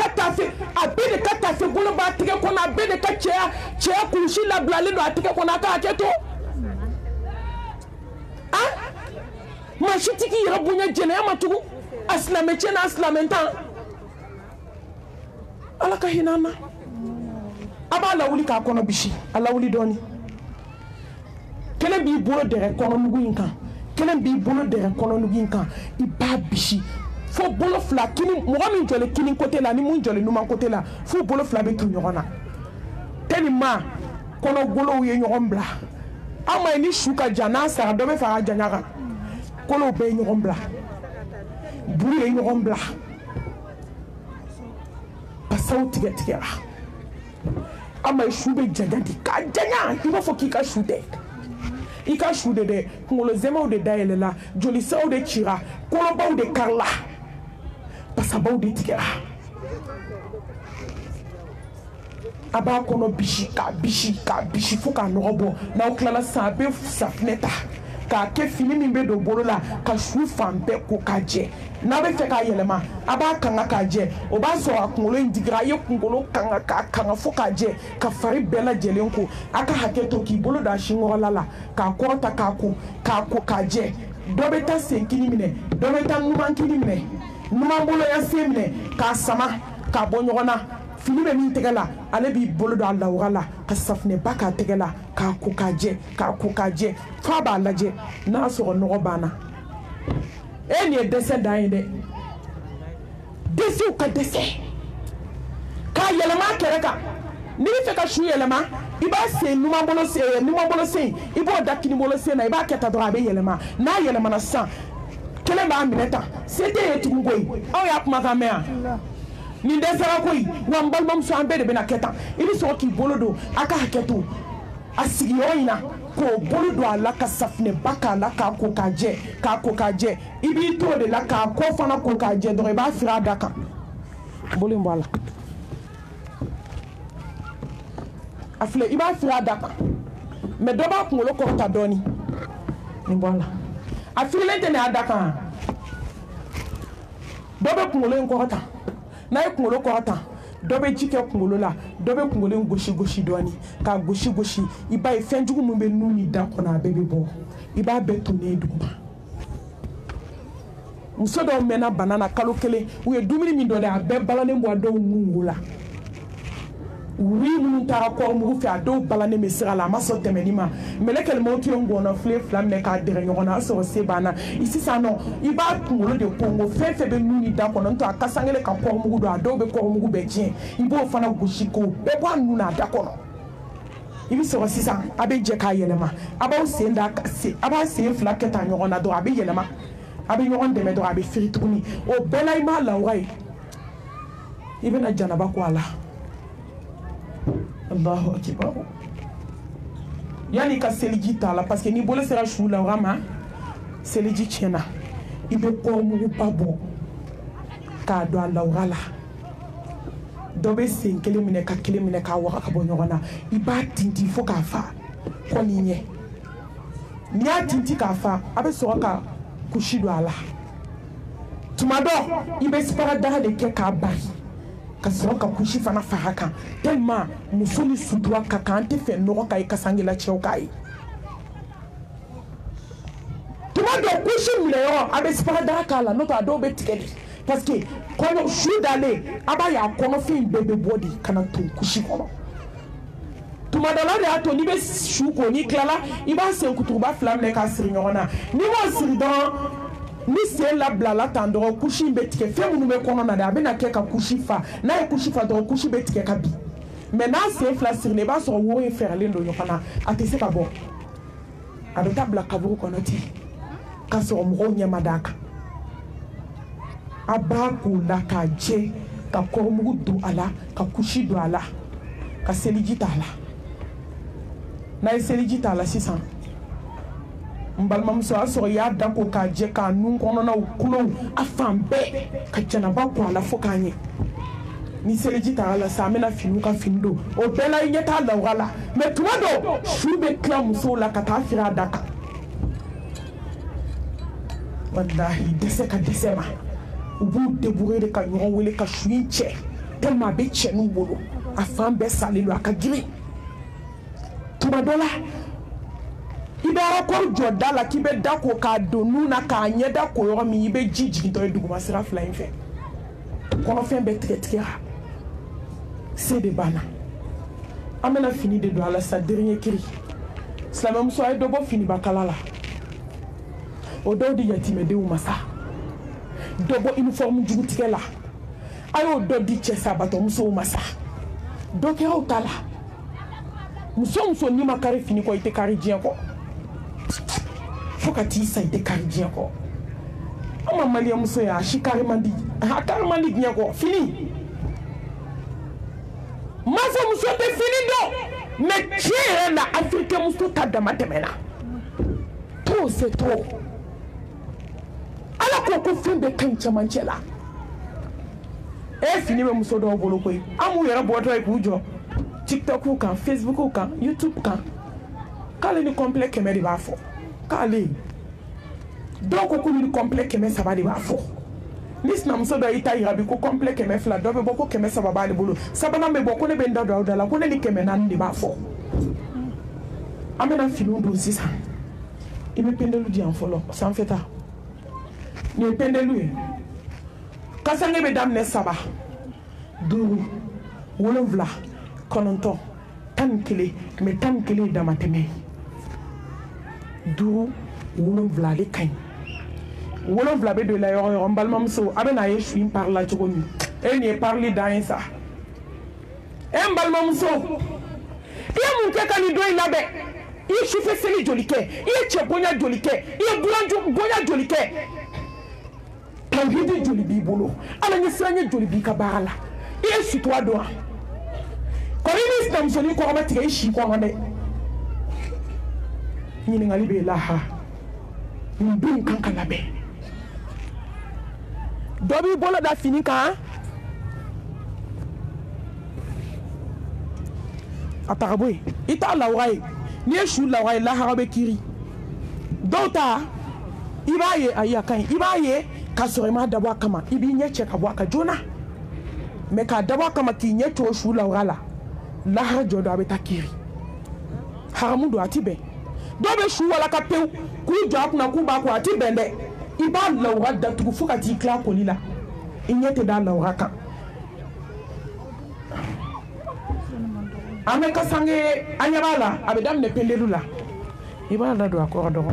ka tafe bolo b'a tigɛ kɔnɔ a bɛɛ de ka cɛya kulusi labilalen don a tigɛ kɔnɔ a ka hakɛ to maa si tɛ k'i yɛrɛ bonya jɛnɛya ma tugun a silamɛ cɛ n'a silamɛ tan ala ka hinɛ an na a b'a lawuli k'a kɔnɔ bisi a lawuli dɔɔni kelen b'i bolo dɛrɛ kɔnɔnugu in kan kelen b'i bolo dɛrɛ kɔnɔnugu in kan i b'a bisi fo bolo fila kini mɔgɔ min jɔlen kini côté la ni mun jɔlen numan côté la fo bolo fila bɛ tugu ɲɔgɔn na tellement kɔnɔgolow ye ɲɔgɔn bila an ma ye ni su ka jan n'a sara dɔ bɛ fara a janya kan kolow bɛɛ ye ɲɔgɔn bila buru ye ɲɔgɔn bila basaw tigɛra an ma ye su bɛ janya di k'a janya i b'a fɔ k'i ka su tɛ i ka su de dɛ kunkolo zɛmɛw de dayɛlɛla jolisiraw de cira kolobaw de karila basabaw de tigɛra a b'a kɔnɔ bisi k'a bisi fo k'a nɔgɔ bɔ n'aw tilala sisan a bɛ safinɛ ta k'a kɛ fini min bɛ don bolo la ka su fan bɛɛ ko k'a jɛ n'a bɛ fɛ k'a yɛlɛma a b'a kanga k'a jɛ o b'a sɔrɔ a kunkolo in digira a ye kunkolo kanga k'a kanga fo k'a jɛ ka fari bɛɛ lajɛlen ko a ka hakɛ to k'i bolo don a sinkɔrɔla la k'a kɔrɔta k'a ko k'a jɛ dɔ bɛ taa senkini minɛ dɔ bɛ taa numankini minɛ numanboloya sen minɛ k'a sama k'a bɔ ɲɔgɔn na fini bɛ min tɛgɛ la ale b'i bolo don a lawura la ka safinɛba k'a tɛgɛ la k'a ko k'a jɛ f'a b'a lajɛ n'a sɔrɔ nɔgɔ banna nin ye dɛsɛ dan ye dɛ dɛsɛw ka dɛsɛ k'a yɛlɛma a kɛrɛ kan n'i bɛ fɛ ka su yɛlɛma i b'a sen numanbolo sen i b'o da kinibolo sen na i b'a kɛ tan dɔrɔn a bɛ yɛlɛma n'a yɛlɛmana sisan kelen b'a minɛ tan se tɛ ye tugun koyi aw y'a kumakan mɛn yan nin dɛsɛra koyi wa n balimamuso an bɛɛ de bɛna kɛ tan i bɛ sɔrɔ k'i bolo don a ka hakɛ to a sigiyɔrɔ in na k'o bolo don a la ka safinɛba k'a la k'a ko k'a jɛ i b'i to o de la k'a kɔ fana ko k'a jɛ dɔrɔn i b'a firi a da kan bolo in bɔ a la a filɛ i b'a firi a da kan mɛ dɔ b'a kunkolo kɔrɔta dɔɔni nin bɔ a la a firilen tɛ nin a da kan dɔ bɛ kunkolo in kɔrɔta n'a ye kunkolo kɔrɔta dɔ bɛ ji kɛ kunkolo la dɔ bɛ kunkolo in gosi dɔɔni k'a gosi i b'a ye fɛn jugu min bɛ nu ni da kɔnɔ a bɛɛ bɛ bɔ i b'a bɛɛ tonnen duguma muso dɔw mɛnna bana na kalo kelen u ye dumuni min dɔ dɛ a bɛɛ balalen bɔ a dɔw nun wo la oui minnu taara kɔrɔmugu fɛ a dɔw balannen bɛ sira la a ma sɔn tɛmɛni ma mɛlɛkɛl mawuti ye ngɔnɔ filen fila minɛ k'a dɛrɛ ɲɔgɔn na a sɔrɔ se banna sisan nɔ i b'a kunkolo de kɔngo fɛn fɛn bɛ nun ni da kɔnɔ n'o tɛ a kasangɛlɛ ka kɔrɔmugu don a dɔw bɛ kɔrɔmugu bɛɛ tiɲɛ i b'o fana gosi k'o bɛɛ bɔ a nun n'a da kɔnɔ i bɛ sɔrɔ sisan a bɛ jɛ k'a yɛlɛma a b'aw sen da a b'a sen fila kɛ ta ɲɔgɔn na dɔrɔn a bɛ yɛlɛma a bɛ ɲɔgɔn dɛmɛ dɔrɔn a bɛ firi tuguni o bɛɛ la i m'a lawura ye i bɛna janaba ko a la Allahu akbar yani ka seliji t'a la parce que n'i bolo sera su lawura ma seliji tiɲɛna i bɛ kɔrɔmuguba bɔ k'a don a lawura la dɔ bɛ sen kelen minɛ ka kelen minɛ k'a waga ka bɔ ɲɔgɔn na i b'a tintin fo k'a fa kɔ n'i ɲɛ n'i y'a tintin k'a fa a bɛ sɔrɔ ka kusi don a la tuma dɔ i bɛ sipara de kɛ k'a bari ka sɔrɔ ka kusi fana fara kan tellement muso ni sutura ka kan an tɛ fɛ nɔgɔ ka ye kasangela cɛw k'a ye tuma dɔ kusi minɛyɔrɔ a bɛ sipara k'a la n'o tɛ a dɔw bɛ tigɛ de parce que kɔnɔ su dalen a b'a ye a kɔnɔfɛn bɛɛ bɛ bɔ de ka na ton kusi kɔnɔ tuma dɔ la de y'a to n'i bɛ su ko n'i tilala i b'a sen kuturuba fila minɛ k'a siri ɲɔgɔn na n'i m'o siri dɔrɔn ni sen labilala tan dɔrɔn kusi in bɛ tigɛ fɛn minnu bɛ kɔnɔ na de a bɛna kɛ ka kusi fa n'a ye kusi fa dɔrɔn kusi bɛ tigɛ ka bin mais n'a sen fila sirilen i b'a sɔrɔ woro in fɛrɛlen don ɲɔgɔn na a tɛ se ka bɔ a bɛ taa bila kaburu kɔnɔ ten k'a sɔrɔ mɔgɔw ɲɛ ma d'a kan a b'a k'o la k'a jɛ ka kɔrɔmugu don a la ka kusi don a la ka seliji t'a la n'a ye seliji t'a la sisan n balimamuso a sɔrɔ i y'a da ko k'a jɛ k'a nun kɔnɔnaw kulow a fan bɛɛ ka janaba ko a la fo k'a ɲɛ ni seliji t'a la sa an bɛna finiw ka fini don o bɛɛ la i ɲɛ t'a lawura la mais tuma dɔ su bɛ tila musow la ka taa firi a da kan walahi dɛsɛ ka dɛsɛ ma u b'u débrouiller de ka ɲɔgɔn wele ka su in cɛ tellement a bɛ cɛ n'u bolo a fan bɛɛ salen don a ka girin tuma dɔ la i bɛ rakɔri jɔ da la k'i bɛ da ko k'a don nun na k'a ɲɛ da ko yɔrɔ min i bɛ ji jigintɔ ye duguma sira fila in fɛ kɔnɔfɛn bɛɛ tigɛtigɛra se de banna an bɛna fini de don a la sa dernier cri silamɛmuso a ye dɔ bɔ finibakala la o dɔw di yatimɛdenw ma sa dɔ bɔ uniforme jugutigɛ la a y'o dɔ di cɛ sabatɔmusow ma sa dɔ kɛ aw ta la muso muso n'i ma kari fini kɔ i tɛ kari diɲɛ kɔ fo ka t'i sa i tɛ kari diɲɛ kɔ an ma maliyɛn muso ye a si kari man di a kari man di diɲɛ kɔ fini masa muso tɛ fini dɔn mais tiɲɛ yɛrɛ la afirikɛn muso ta dama tɛmɛna trop c'est trop ala ko fɛn bɛɛ ka ɲi cɛmancɛ la fini bɛ muso dɔw bolo koyi an b'u yɛrɛ bɔtɔ ye k'u jɔ TikTok kan Facebook kan YouTube kan k'ale ni complet 100 de b'a fɔ k'ale dɔw ko k'olu ni complet 300 de b'a fɔ ni sinamuso dɔ y'i ta yira bi ko complet 200 dɔ bɛ bɔ ko 300 b'ale bolo sabanan bɛ bɔ ko ne bɛ n da don aw da la ko ne ni 400 de b'a fɔ an bɛna finiw don sisan i bɛ pendelu di yan fɔlɔ sanfɛta nin ye pendelu ye kasange bɛ daminɛ 7 5 7 9 11 mais 11 ye damatɛmɛ 5 7 ale ka ɲi 7 bɛ don i la yɔrɔ yɔrɔ n balimamuso a bɛna ye su in pari la cogo min nin ye parili dan ye sa n balimamuso i ye mun kɛ ka nin don in labɛn i ye sufɛ seli joli kɛ i ye cɛ bonya joli kɛ i ye bonya joli kɛ tawhidi joli b'i bolo ala ɲɛ siranɲɛ joli b'i ka baara la i ye sutura dɔn wa kɔni ni sinamusonin kɔrɔma tigɛ i si kɔnɔ dɛ ɲininkali bɛ lahara nin don kan ka labɛn dɔ b'i bolo da fini kan a taga bɔ yen i t'a lawura ye n'i ye su lawura ye lahara bɛ kiiri dɔw ta i b'a ye ayi a ka ɲi i b'a ye k'a sɔrɔ i m'a dabɔ a kama i b'i ɲɛ cɛ ka bɔ a kan joona mais k'a dabɔ a kama k'i ɲɛ cogo su lawura la lahara jɔ don a bɛ taa kiiri haramu don a ti bɛn dɔw bɛ su walaka pewu k'u jɔ a kunna k'u b'a ko a ti bɛn dɛ i b'a lawura datugu fo ka t'i tila koli la i ɲɛ tɛ da lawura kan ame kasange anyabala abedam ne pendelula ibala da do akora do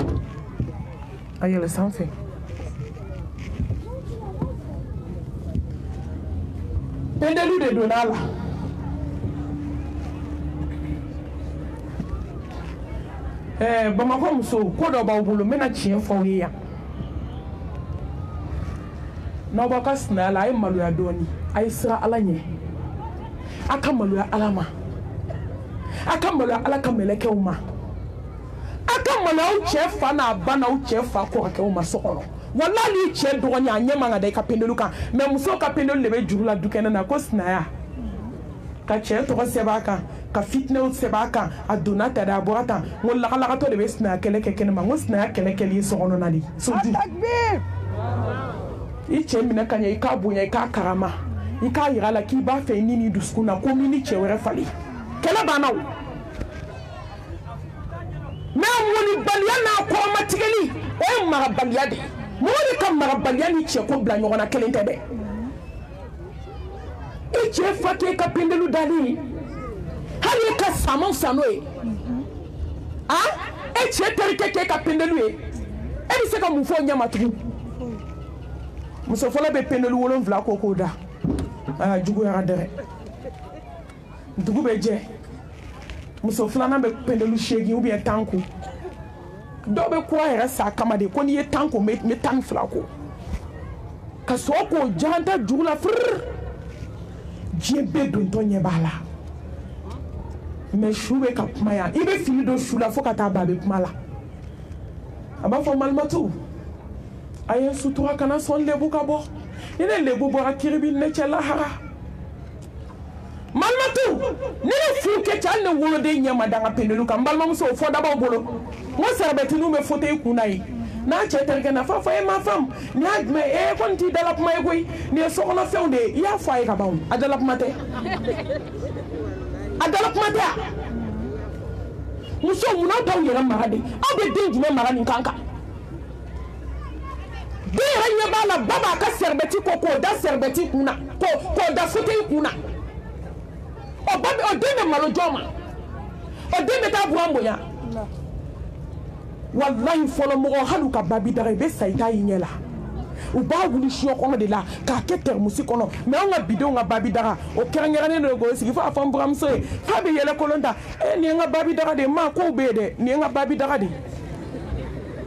ayele sanfe pendelu de donala Bamako muso ko do ba bulu mena chien fo ya na ba kasna la ay malu ya doni ay sira alanye aka malu ya alama aka malu ya alaka meleke uma aka malu u chef fa na bana u chef fa ko ka uma sokono wallahi che do nya nyema ngada ka pendelu kan me muso ka pendelu lebe jurula dukena na ko sna ya ka che to ko sebaka ka fitne o sebaka aduna ta da borata ngol la kala to de besna kele kele ma ngosna kele kele sokono nali soju takbir iche mina kanya ikabunya ikakarama ikayira la ki ba fe nini duskuna ko mini chewere fali kele banaw na woni baliya na ko matigeli o mara baliya de moni kam mara baliya ni che ko bla nyona kele tebe iche fake ka pendelu dali hali ka samon sanoe iche terike ka pendelu e se ka mufo nyama tugu muso fola be pendelu wolon vla koko da jugu ya dere dugu be je muso flana be pendelu shegi ou bien tanku do be ko era sa kamade ko ni tanku me tan flako ka so ko janta jugula fr jebe don to nyebala me shube ka maya ibe fini do shula fo ka ta babe mala aba fo malmatu ayen sutura kana son lebu ka bo ine lebu bo akiribi ne chela hara malmatu ni fu ke chal ne wolo de nyama danga pendelu ka mbalma muso fo daba bolo mo serbeti nu me fote kunai na cheter ke na fa fa ma fam ni adme e konti dalap may koy ni so na fewnde ya fay ka baw adalap mate muso muna taw yera marade abe dengi me marani kanka Dira nyabala baba ka serbeti ko da serbeti kuna ko da fote kuna o babi o deme malo joma o deme ta buambo ya wallahi folo mo halu ka babi dare be saita yinyela u ba wuli shiyo kono de la ka keter musikono me on bidon nga babi dara o kerengere ne go sigi fa fam bramso fa be yele kolonda ni nga babi dara de ma ko be de ni nga babi dara de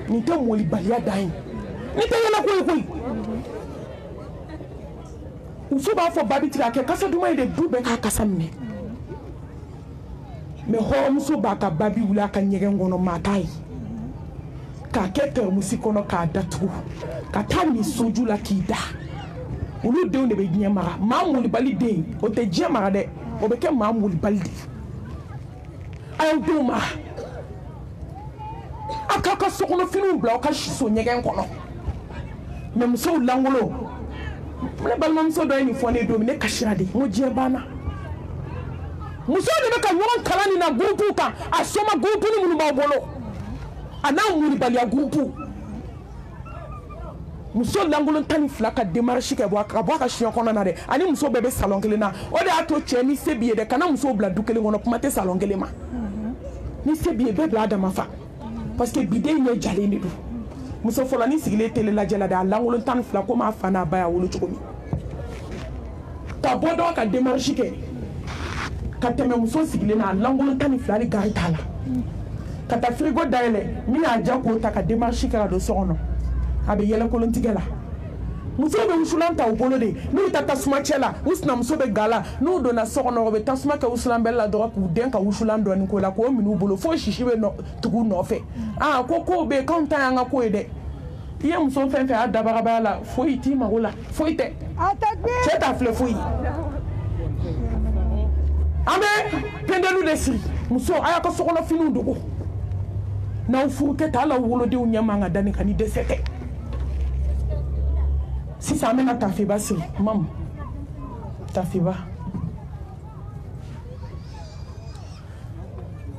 ni to moli balia dai ni te yela koy uso ba fo babi tira ke kasa duma de dube ka kasa mne me ho muso ba ka babi wula ka nyege ngono matai ka keter musikono ka datu ka tani soju la kida ulu de on de be nyamara mamuli bali de o te jemara de o be ke mamuli bali ayo duma akaka sokono finu bla ka shiso nyege ngono me muso langolo mle balma muso do ni fone do ne kashira de mo je bana muso de be ka won kalani na grupu ka asoma grupu ni munu ba bolo ana muni bali ya grupu muso langolo tani flaka démarche ke bo ka shion kono na de ani muso bebe salon kele na o de ato chemi sebie de kana muso bla dukele ngono kuma te salon kele ma ni sebie be bla da mafa parce que bidé ni jale ni do muso fola ni sigile tele la jela da langolo tani flako ma fana ba ya wolo chukomi ta bodo ka démarche ke ka teme muso sigile na langolo tani flali gari tala kata frigo daele mi a jako ta ka démarche ka do sono abe yele kolontigela muso be usulanta ubolo de no tata suma chela usna muso be gala no do na sono be tasuma ka usulambella do ku den ka usulando ni ko la ko minu bolo fo shishibe no tugu no fe ko be kanta yanga ko ede ye muso fe adabara bala fo iti magola fo ite atakbe cheta fle fo yi ame pendelu desri muso aya ka sokono finu dugo na ufuke ta la wolo de unyamanga dani kani desete si ça amène à ta fiba si maman ta fiba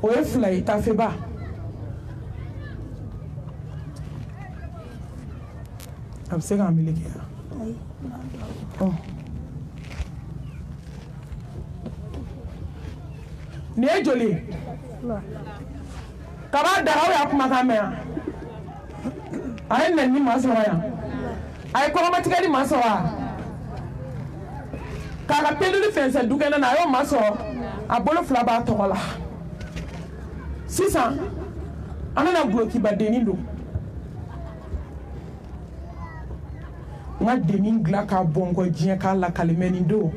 oye fly ta fiba am se ga miliki ni ye joli kaba daraw ya kuma kan mɛn a ye nɛni ma sɔrɔ yan a ye kɔrɔmatigɛli ma sɔrɔ wa k'a ka peluli fɛnsɛn dukɛnɛ na a y'o ma sɔrɔ a bolo fila b'a tɔgɔ la sisan an bɛna gulokiba denni don n ka denni dilan k'a bɔn n kɔ diɲɛ k'a lakali mɛ nin don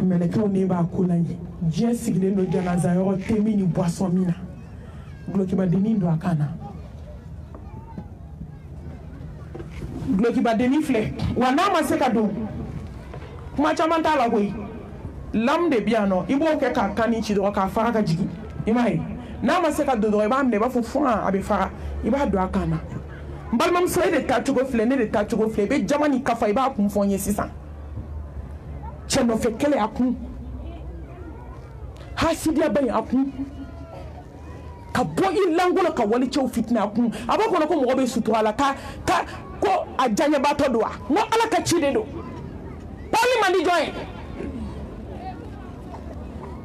mɛlɛkɛw ne b'a ko la ye diɲɛ sigilen don janaza yɔrɔ tɛ min ni boisson min na gulokiba denni don a kan na gulokiba denni filɛ wa n'a ma se ka don kuma caman t'a la koyi lamu de bɛ yan nɔ i b'o kɛ k'a kan ni ci dɔrɔn k'a fara ka jigin i m'a ye n'a ma se ka don dɔrɔn i b'a minɛ i b'a fɔ fɔn a bɛ fara i b'a don a kan na n balimamuso e de taa cogo filɛ ne de taa cogo filɛ i bɛ jama ni kafa i b'a kun fɔ n ye sisan cɛ nɔfɛ kɛlɛ a kun hasidiya bɛ yen a kun ka bɔ i langolo ka wali cɛw fitina a kun a b'a kɔnɔ ko mɔgɔ bɛ sutura la ko a diyaɲɛbaatɔ don wa n ko ala ka ci de don pali man di jɔn ye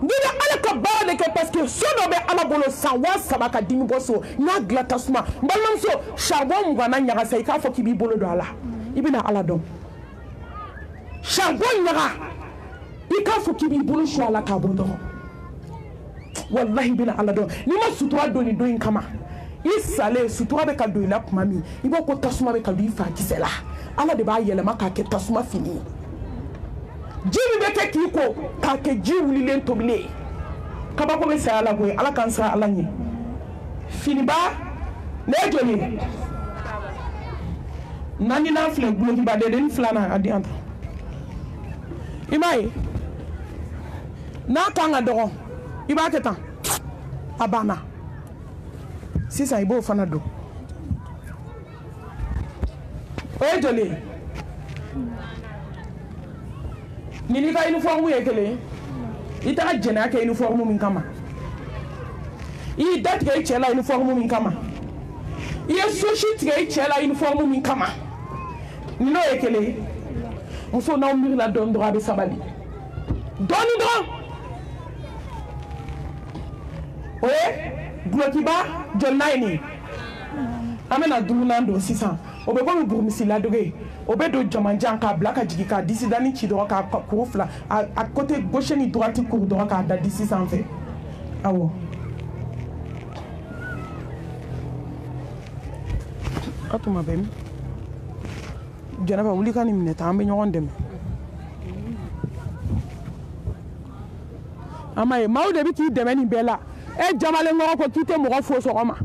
n'i bɛ ala ka baara de kɛ parce que so dɔ bɛ ala bolo san 3,000 ka dimi bɔ so n'a dilan tasuma n balimamuso charbon 20 na ɲagasa i k'a fɔ k'i b'i bolo don a la i bɛna ala dɔn charbon ɲaga i k'a fɔ k'i b'i bolo su a la k'a bɔ dɔrɔn wallahi i bɛna ala dɔn n'i ma sutura don nin don in kama i salen sutura bɛ ka don i la tuma min i b'a ko tasuma bɛ ka don i fa kisɛ la ala de b'a yɛlɛma k'a kɛ tasuma fini ye ji min bɛ kɛ k'i ko k'a kɛ ji wulilen tobilen kabako bɛ saya la koyi ala k'an sara ala ɲɛ finiba ne ye joli ye naani n'a filɛ gulokiba denni filanan a di yan ta i m'a ye n'a kan ka dɔgɔ i b'a kɛ tan a banna sisan i b'o fana don o ye joli ye ni n'i ka uniforme ye kelen i taga jɛnɛya kɛ uniforme min kama i y'i da tigɛ i cɛ la uniforme min kama i ye sosi tigɛ i cɛ la uniforme min kama ni n'o ye kelen ye muso n'aw miirila dɔɔni dɔrɔn a bɛ sabali dɔɔni dɔrɔn o ye gulokiba jɔlina ye nin ye an bɛna duurunan don sisan o bɛ komi burumisi ladoge o bɛ don jamajan k'a bila ka jigin k'a disi dani ci dɔrɔn k'a kuru fila a côté gauche ni droite kuru dɔrɔn k'a da disi sanfɛ awɔ a tuma bɛ min jɛnɛba wuli ka nin minɛ ta an bɛ ɲɔgɔn dɛmɛ a ma ye maaw de bɛ k'i dɛmɛ nin bɛɛ la e jamalen kɔrɔ ko k'i tɛ mɔgɔ fo sɔgɔma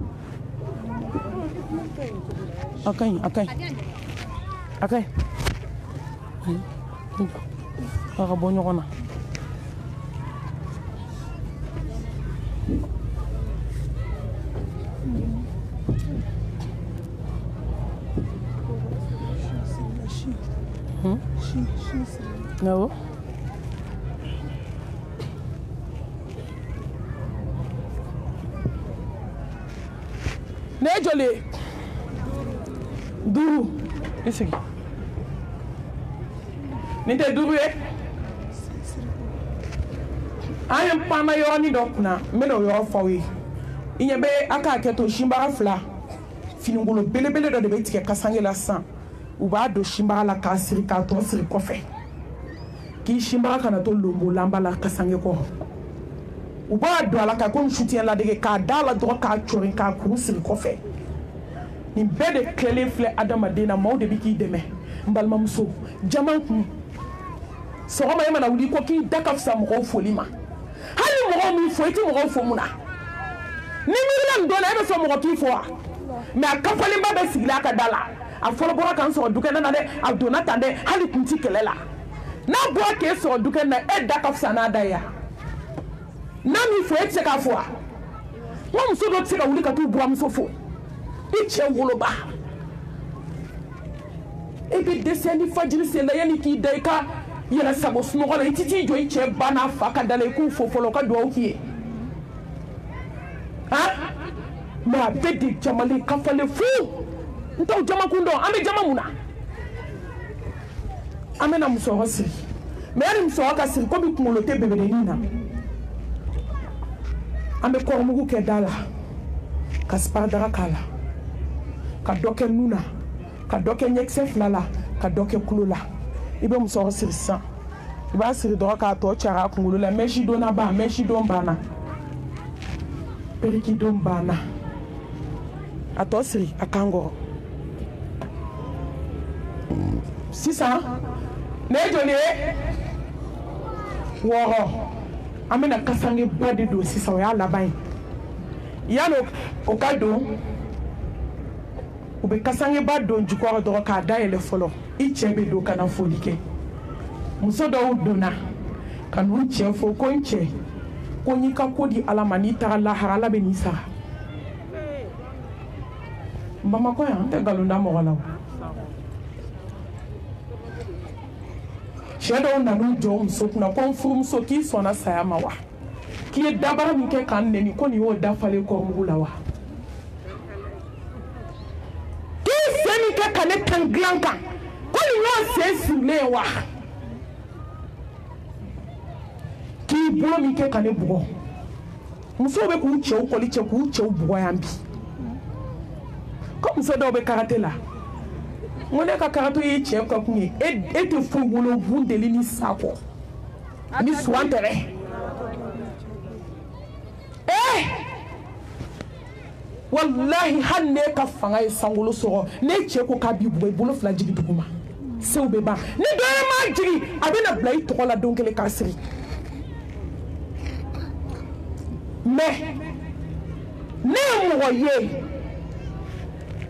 a ka ɲi a ka ɲi a ka ɲi a ka bɔ ɲɔgɔn na awɔ ne ye joli ye 5 i sigi nin tɛ 5 ye an ye panna yɔrɔnin dɔ kunna n bɛna o yɔrɔ fɔ aw ye i ɲɛ bɛ a k'a kɛ to sinbaga 2 finigolo belebele dɔ de bɛ tigɛ kasange la sisan u b'a don sinbaga la k'a siri k'a tɔ siri kɔfɛ k'i sinbaga kana to lonbolanba la kasange kɔrɔ u b'a don a la ka komi soutien ladege k'a da la dɔrɔn k'a cɔri k'a kuru siri kɔfɛ nin bɛɛ de tilalen filɛ adamaden na maaw de bɛ k'i dɛmɛ n balimamuso jama kun sɔgɔma e mana wuli ko k'i da ka fisa mɔgɔw foli ma hali mɔgɔw min fɔ i tɛ mɔgɔw fɔ mun na ni miirila nin dɔ la e bɛ sɔn mɔgɔ k'i fɔ wa mɛ a kafalenba bɛ sigila a ka da la a fɔlɔ bɔra k'an sɔrɔ dukɛnɛ na dɛ a donna tan dɛ hali kun ti kɛlɛ la n'a bɔra k'e sɔrɔ dukɛnɛ na e da ka fisa n'a da ye yan n'a min fɔ e tɛ se k'a fɔ wa n ko muso dɔ tɛ se ka wuli ka t'u buramuso fo i cɛ woloba e bɛ dɛsɛ ni fajiri sen la yanni k'i da i ka yɛrɛ sago sunɔgɔ la i tɛ t'i jɔ i cɛ ba n'a fa ka da la i k'u fo fɔlɔ ka dugawu k'i ye han mɛ a bɛɛ de jamalen kafalen fu n t'aw jamakun dɔn an bɛ jama mun na an bɛna musɔrɔ siri mais muso ka siri ko bi kunkolo tɛ bebedeni na an bɛ kɔrɔmugu kɛ da la ka siparadara k'a la ka dɔ kɛ nun na ka dɔ kɛ ɲɛkisɛ fila la ka dɔ kɛ tulo la i bɛ muso siri sisan i b'a siri dɔrɔn k'a tɔ cari a kunkolo la mɛsi donna ban mɛsi don banna periki don banna a tɔ siri a kan kɔrɔ sisan ne ye joli ye 6 an bɛna kasange ba de don sisan o y'a laban ye yanni o ka don u bɛ kasange ba don jukɔrɔ dɔrɔn k'a dayɛlɛ fɔlɔ i cɛ bɛ don ka na foli kɛ muso dɔw donna ka n'u cɛ fo ko n cɛ ko n y'i ka ko di ala ma n'i taara lahara ala bɛ n'i sara bamakɔ yan n tɛ nkalon da mɔgɔ la o cɛ dɔw nan'u jɔ muso kunna ko n furumuso k'i sɔnna saya ma wa k'i ye dabara min kɛ k'an nɛni ko nin y'o dafalen kɔrɔmugu la wa k'i sen min kɛ ka ne kan dilan kan ko nin y'o sen sirilen ye wa k'i bolo min kɛ ka ne bugɔ musow bɛ k'u cɛw kɔli cɛ k'u cɛw bugɔ yan bi ko muso dɔw bɛ karate la n ko ne ka karate ye cɛ ka kun ye e tɛ foyi wolo bundeli ni sakɔ ni suwan tɛrɛ wallahi hali ne ka fanga ye sankolo sɔrɔ ne cɛ ko k'a b'i bugɔ i bolo fila jigi duguma sew bɛ ban ni dɔ ye maa jigi a bɛna bila i tɔgɔ la don kelen k'a siri mais ne ye mɔgɔ ye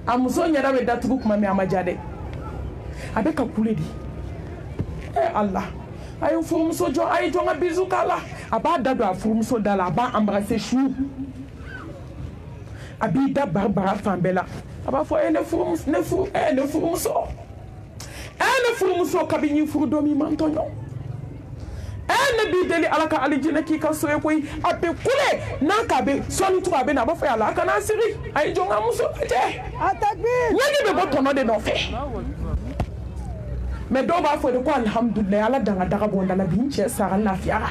a muso ɲɛda bɛ datugu kuma min a ma ja dɛ a bɛ ka kule di Allah a ye furumuso jɔ a ye jɔ n ka bisu k'a la a b'a da don a furumuso da la a b'a embrasser su a b'i da baribara fan bɛɛ la a b'a fɔ ne furumuso kabini furu don min man tɔɲɔ ne b'i deli ala ka alijinɛ k'i ka so ye koyi a bɛ kule n'a k'a bɛ sɔnni tugu a bɛ na a b'a fɔ yala a kana siri a ye jɔ n ka muso lajɛ ɲɛji bɛ bɔ tɔnɔ de nɔfɛ mais dɔw b'a fɔ de ko alihamudulilayi ala dan ka daga bɔ n da la bi n cɛ sara lafiyara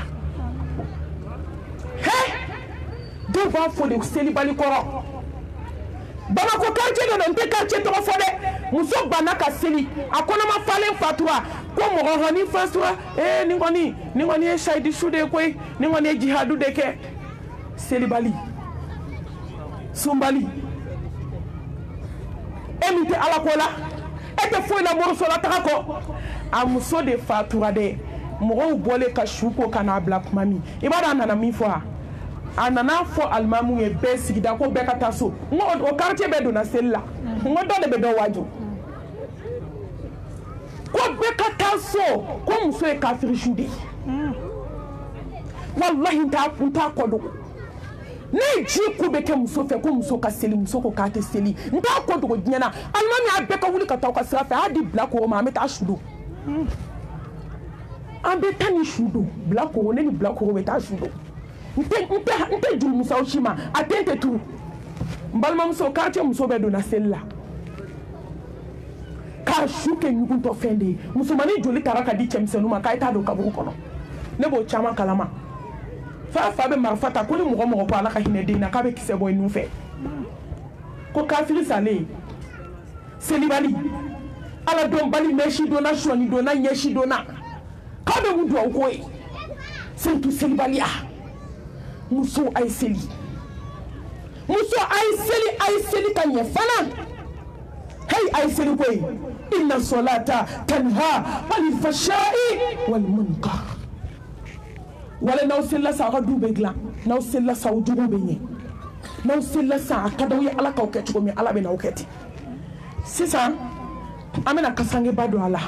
dɔw b'a fɔ de selibali kɔrɔ Bamako quartier dɔ n tɛ quartier tɔgɔ fɔ dɛ muso banna ka seli a kɔnɔma falen fatura ko mɔgɔ hani fatura nin kɔni ye shahidi su de ye koyi nin kɔni ye jihadu de kɛ selibali sunbali e min tɛ ala ko la e tɛ foyi la morisola taga kɔ a muso de fatura dɛ mɔgɔw bɔlen ka su ko ka n'a bila kuma min i b'a dɔn a nana min fɔ a nana fɔ alimamu ye bɛɛ sigida ko bɛɛ ka taa so n ko o quartier bɛɛ donna seli la n ko dɔ de bɛ dɔ waju ko bɛɛ ka taa so ko muso ye kafiri su de ye wallahi n t'a kɔ dogo ne ji ko bɛ kɛ muso fɛ ko muso ka seli muso ko k'a tɛ seli n t'a kɔ dogo diɲɛ na alimamu y'a bɛɛ ka wuli ka taa u ka sira fɛ a y'a di bilakoro ma an bɛ taa su don an bɛ taa ni su don bilakoro ne ni bilakoro bɛ taa su don n tɛ jurumusaw si ma a den tɛ turu n balimamuso quartier muso bɛɛ donna seli la k'a su kɛ ɲuguntɔ fɛn de ye musomanin joli taara ka di cɛmisɛnninw ma k'a ye taa don kaburu kɔnɔ ne b'o caman kalama fa bɛ marifa ta ko ni mɔgɔ ko ala ka hinɛ den na k'a bɛ kisɛ bɔ i nun fɛ ko kafiri salen selibali ala dɔnbali mɛsi donna sɔni donna ɲɛsi donna k'a bɛ mun duwawu ko ye surtout selibaliya muso a ye seli ka ɲɛ fana hey a ye seli koyi inna solata tanha anil fashai wal munkar wala n'aw selila sa aw ka du bɛ dilan n'aw selila sa aw jugu bɛ ɲɛ n'aw selila sa a ka d'aw ye ala k'aw kɛ cogo min ala bɛ n'aw kɛ ten sisan an bɛna kasangeba don a la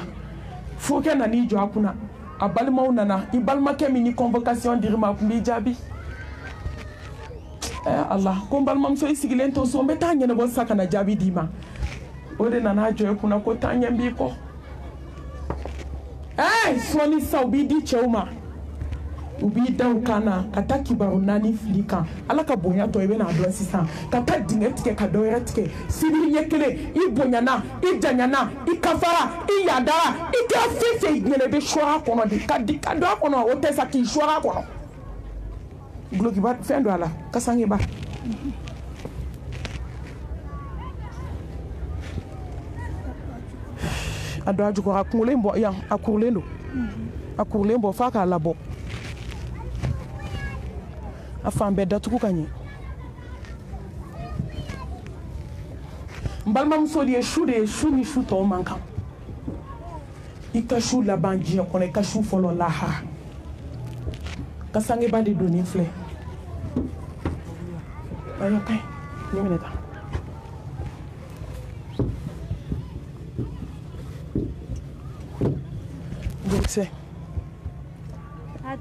furukɛ nan'i jɔ a kunna a balimaw nana i balimakɛ min ni convocation dir'i ma a kun b'i jaabi Allah ko n balimamuso i sigilen to so n bɛ taa ɲɛnabɔ sa ka na jaabi d'i ma o de nana jɔ i kunna ko taa ɲɛ b'i kɔ sɔɔni sa u b'i di cɛw ma u b'i da u kan na ka taa kibaru 4 fili kan ala ka bonya tɔ i bɛna dɔn sisan ka taa dingɛ tigɛ ka dɔ wɛrɛ tigɛ sibiri ɲɛ kelen i bonyana i janyana i kafara i yadara i kɛra fɛn fɛn ɲɛna i bɛ suwara kɔnɔ de ka don a kɔnɔ o tɛ sa k'i suwara kɔnɔ gulokiba fɛn don a la kasangeba a don a jukɔrɔ a kunkolo bɔ yan a kurulen bɔ f'a k'a labɔ a fan bɛɛ datugu ka ɲɛ n balimamuso de ye su ni su tɔw man kan i ka su laban diɲɛ kɔnɔ i ka su fɔlɔ lahara ka sangeba de donni filɛ ayo kaɲ ne minɛ ta jolikisɛ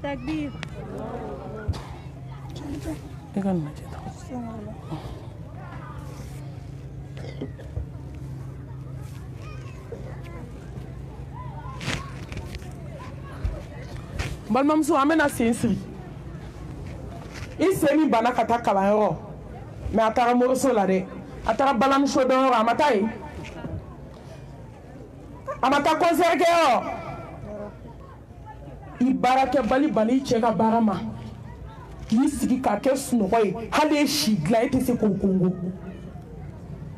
Takbir. i ka nin lajɛ tan balimamuso an bɛna sen siri i sen min banna ka taa kalanyɔrɔ mɛ a taara moriso la dɛ a taara balaniso dɔnyɔrɔ a ma taa yen a ma taa kɔnsɛri kɛyɔrɔ i baarakɛbali bali i cɛ ka baara ma k'i sigi k'a kɛ sunɔgɔ ye hali e si dilan e tɛ se k'o kongo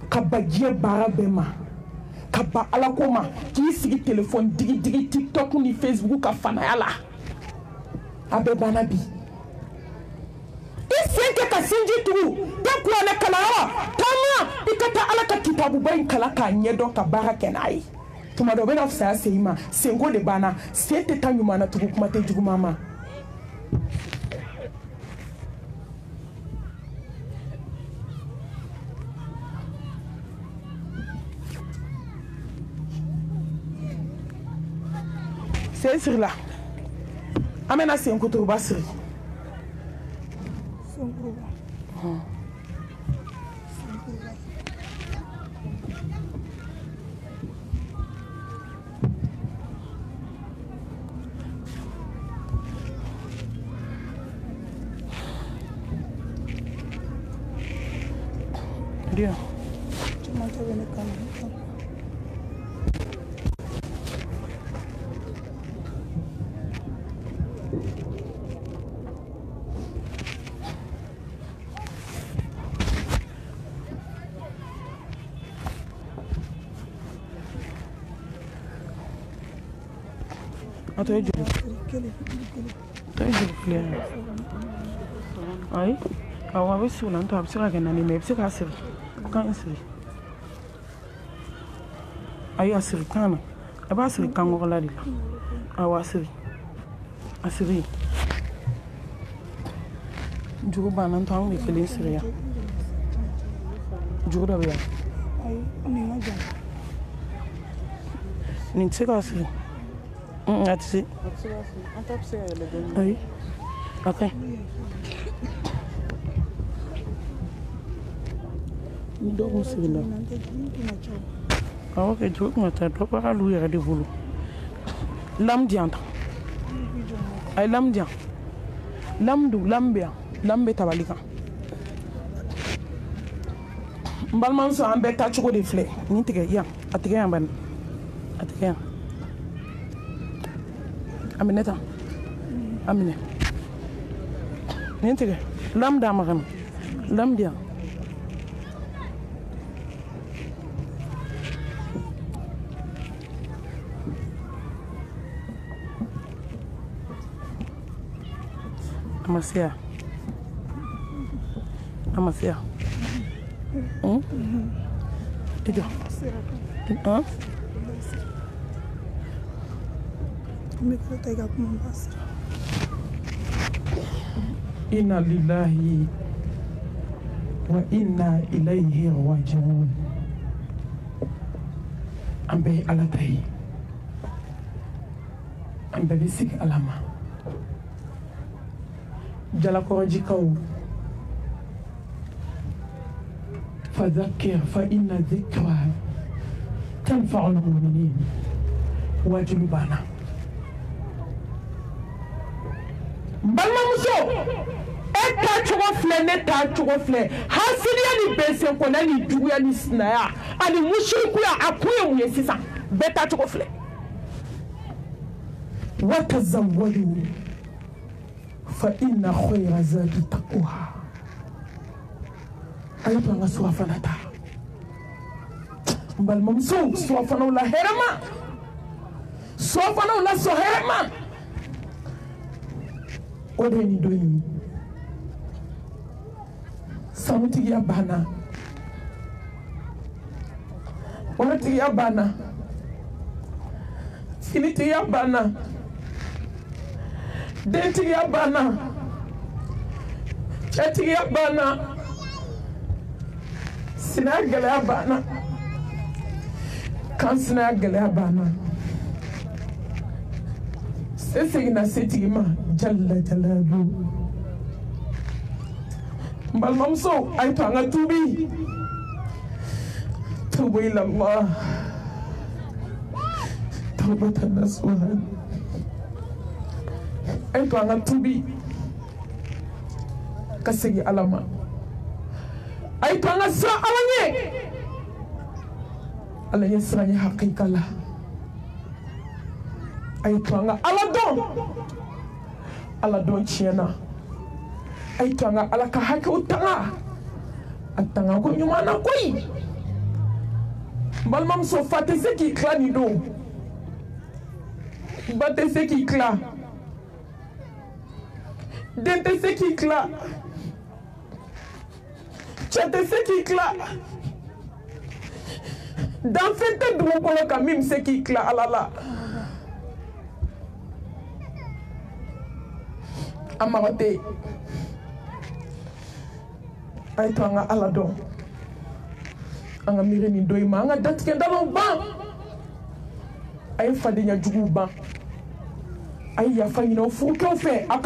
ka ba diɲɛ baara bɛɛ ma ka ba ala ko ma k'i sigi telefɔni digi tiktok ni facebook ka fanaya la a bɛɛ banna bi i sen kɛ ka sinji tugu taa kuranɛ kalanyɔrɔ taama i ka taa ala ka kitabuba in kalan k'a ɲɛdɔn ka baara kɛ n'a ye tuma dɔ o bɛna fisaya sen i ma senko de banna sen tɛ taa ɲuman na tugun kuma tɛ juguman ma sen sirila an bɛna sen kuturuba siri dia atau aja ay awa bɛ sulan to a bɛ se ka kɛ naani mɛ i bɛ se k'a siri kan siri ayi a siri kan na a b'a siri kan kɔgɔla de la awa a siri juru banna to an bɛ kelen siri yan juru dɔ bɛ yan nin tɛ se k'a siri a tɛ se ayi a kaɲi ni dɔw kun sigila awɔ kɛ juru kun ka taa dɔ b'a lu yɛrɛ de bolo lam di yan tan a ye lam di yan lam bɛ yan lam bɛ tabali kan n balimamuso an bɛɛ taa cogo de filɛ nin tigɛ yan a tigɛ yan bani a tigɛ yan a minɛ tan a minɛ nin tigɛ lam d'a ma ka na lam di yan Amasia. Itu. Inna lillahi wa inna ilayhi raji'un. Ambe alatai. Ambe bisik alama. jalakɔrɔjikaw fadhakkir fa inna dhikra tanfa'u al-mu'minin wajilu bana balimamuso e taacogo filɛ ne taacogo filɛ hasidiya ni bɛnsɛnkɔnɛ ni juguya ni sinaya ani musirikuya a kun ye mun ye sisan bɛɛ taacogo filɛ watazawwadu fa inna khayra zadi taqwa ala to an ka surafana ta balimamuso surafanaw la hɛrɛma surafanaw la sɔ hɛrɛma o de ye nin don ye sanutigiya banna waratigiya banna finitigiya banna dentigiya banna cɛtigiya banna sinaya gɛlɛya banna kan sinaya gɛlɛya banna se seginna setigi ma jalla jalalu balimamuso a ye to an ka tuubi tubu ila Allah tawbatan nasuha a ye to an ka tuubi ka segin Ala ma a ye to an ka siran Ala ɲɛ Ala ɲɛ siran ye hakika la a ye to an ka Ala dɔn tiɲɛna a ye to an ka Ala ka hakɛw tanga a tanga ko ɲuman na koyi balimamuso fa tɛ se k'i tila nin don ba tɛ se k'i tila den tɛ se k'i tila cɛ tɛ se k'i tila danfɛn tɛ dugu kɔnɔ ka min bɛ se k'i tila Ala la a mago tɛ yen a ye to an ka Ala dɔn an ka miiri nin don in ma an ka datigɛdalaw ban a ye fadenya juguw ban a ye yafa ɲini aw furukɛw fɛ a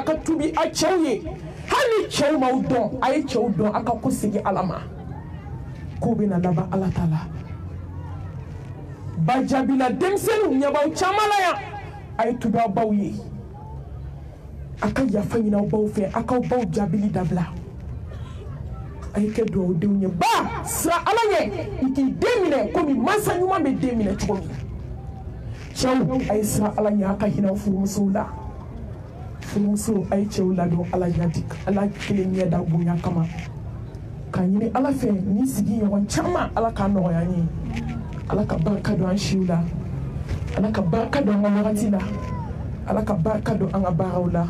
ka tuubi a cɛw ye hali ni cɛw m'aw dɔn a ye cɛw dɔn a ka ko segin Ala ma k'o bɛna laban Ala ta la ba jaabila denmisɛnninw ɲɛ b'aw caman na yan a ye tuubi aw baw ye a ka yafa ɲini aw baw fɛ a k'aw baw jaabili dabila a ye kɛ duwawudenw ye ba siran Ala ɲɛ i k'i den minɛ komi mansa ɲuman bɛ den minɛ cogo min cɛw a ye siran Ala ɲɛ a ka hinɛ aw furumusow la furumusow a ye cɛw ladon Ala ɲɛ Ala kelen ɲɛ da bonya kama k'a ɲini Ala fɛ ni sigi ɲɔgɔn caman Ala k'a nɔgɔya an ye Ala ka barika don an siw la Ala ka barika don an ka wagati la Ala ka barika don an ka baaraw la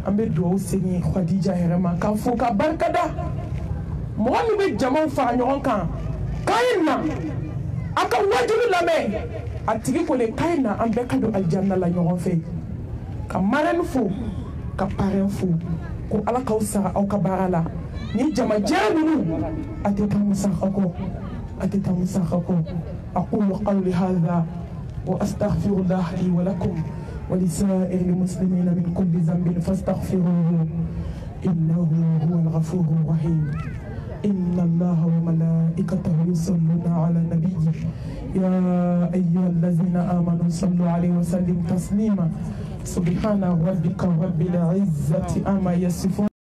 an bɛ duwawu segin Khadija yɛrɛ ma k'a fo ka barika da mɔgɔ min bɛ jamaw fara ɲɔgɔn kan k'a ye na a ka wajibi lamɛn a tigi ko de k'a ye na an bɛɛ ka don alijanna la ɲɔgɔn fɛ ka marraine fo ka parrain fo ko Ala k'aw sara aw ka baara la ni jamajɛya ninnu a tɛ taa musaka kɔ a tɛ taa musaka kɔ aqulu qawli hadha wa astaghfirullah li wa lakum wa lisa'ir المسلمين من كل ذنب فاستغفروه إنه هو الغفور الرحيم إن الله وملائكته يصلون على النبي يا أيها الذين آمنوا صلوا عليه وسلموا تسليما سبحان ربك رب العزة عما يصفون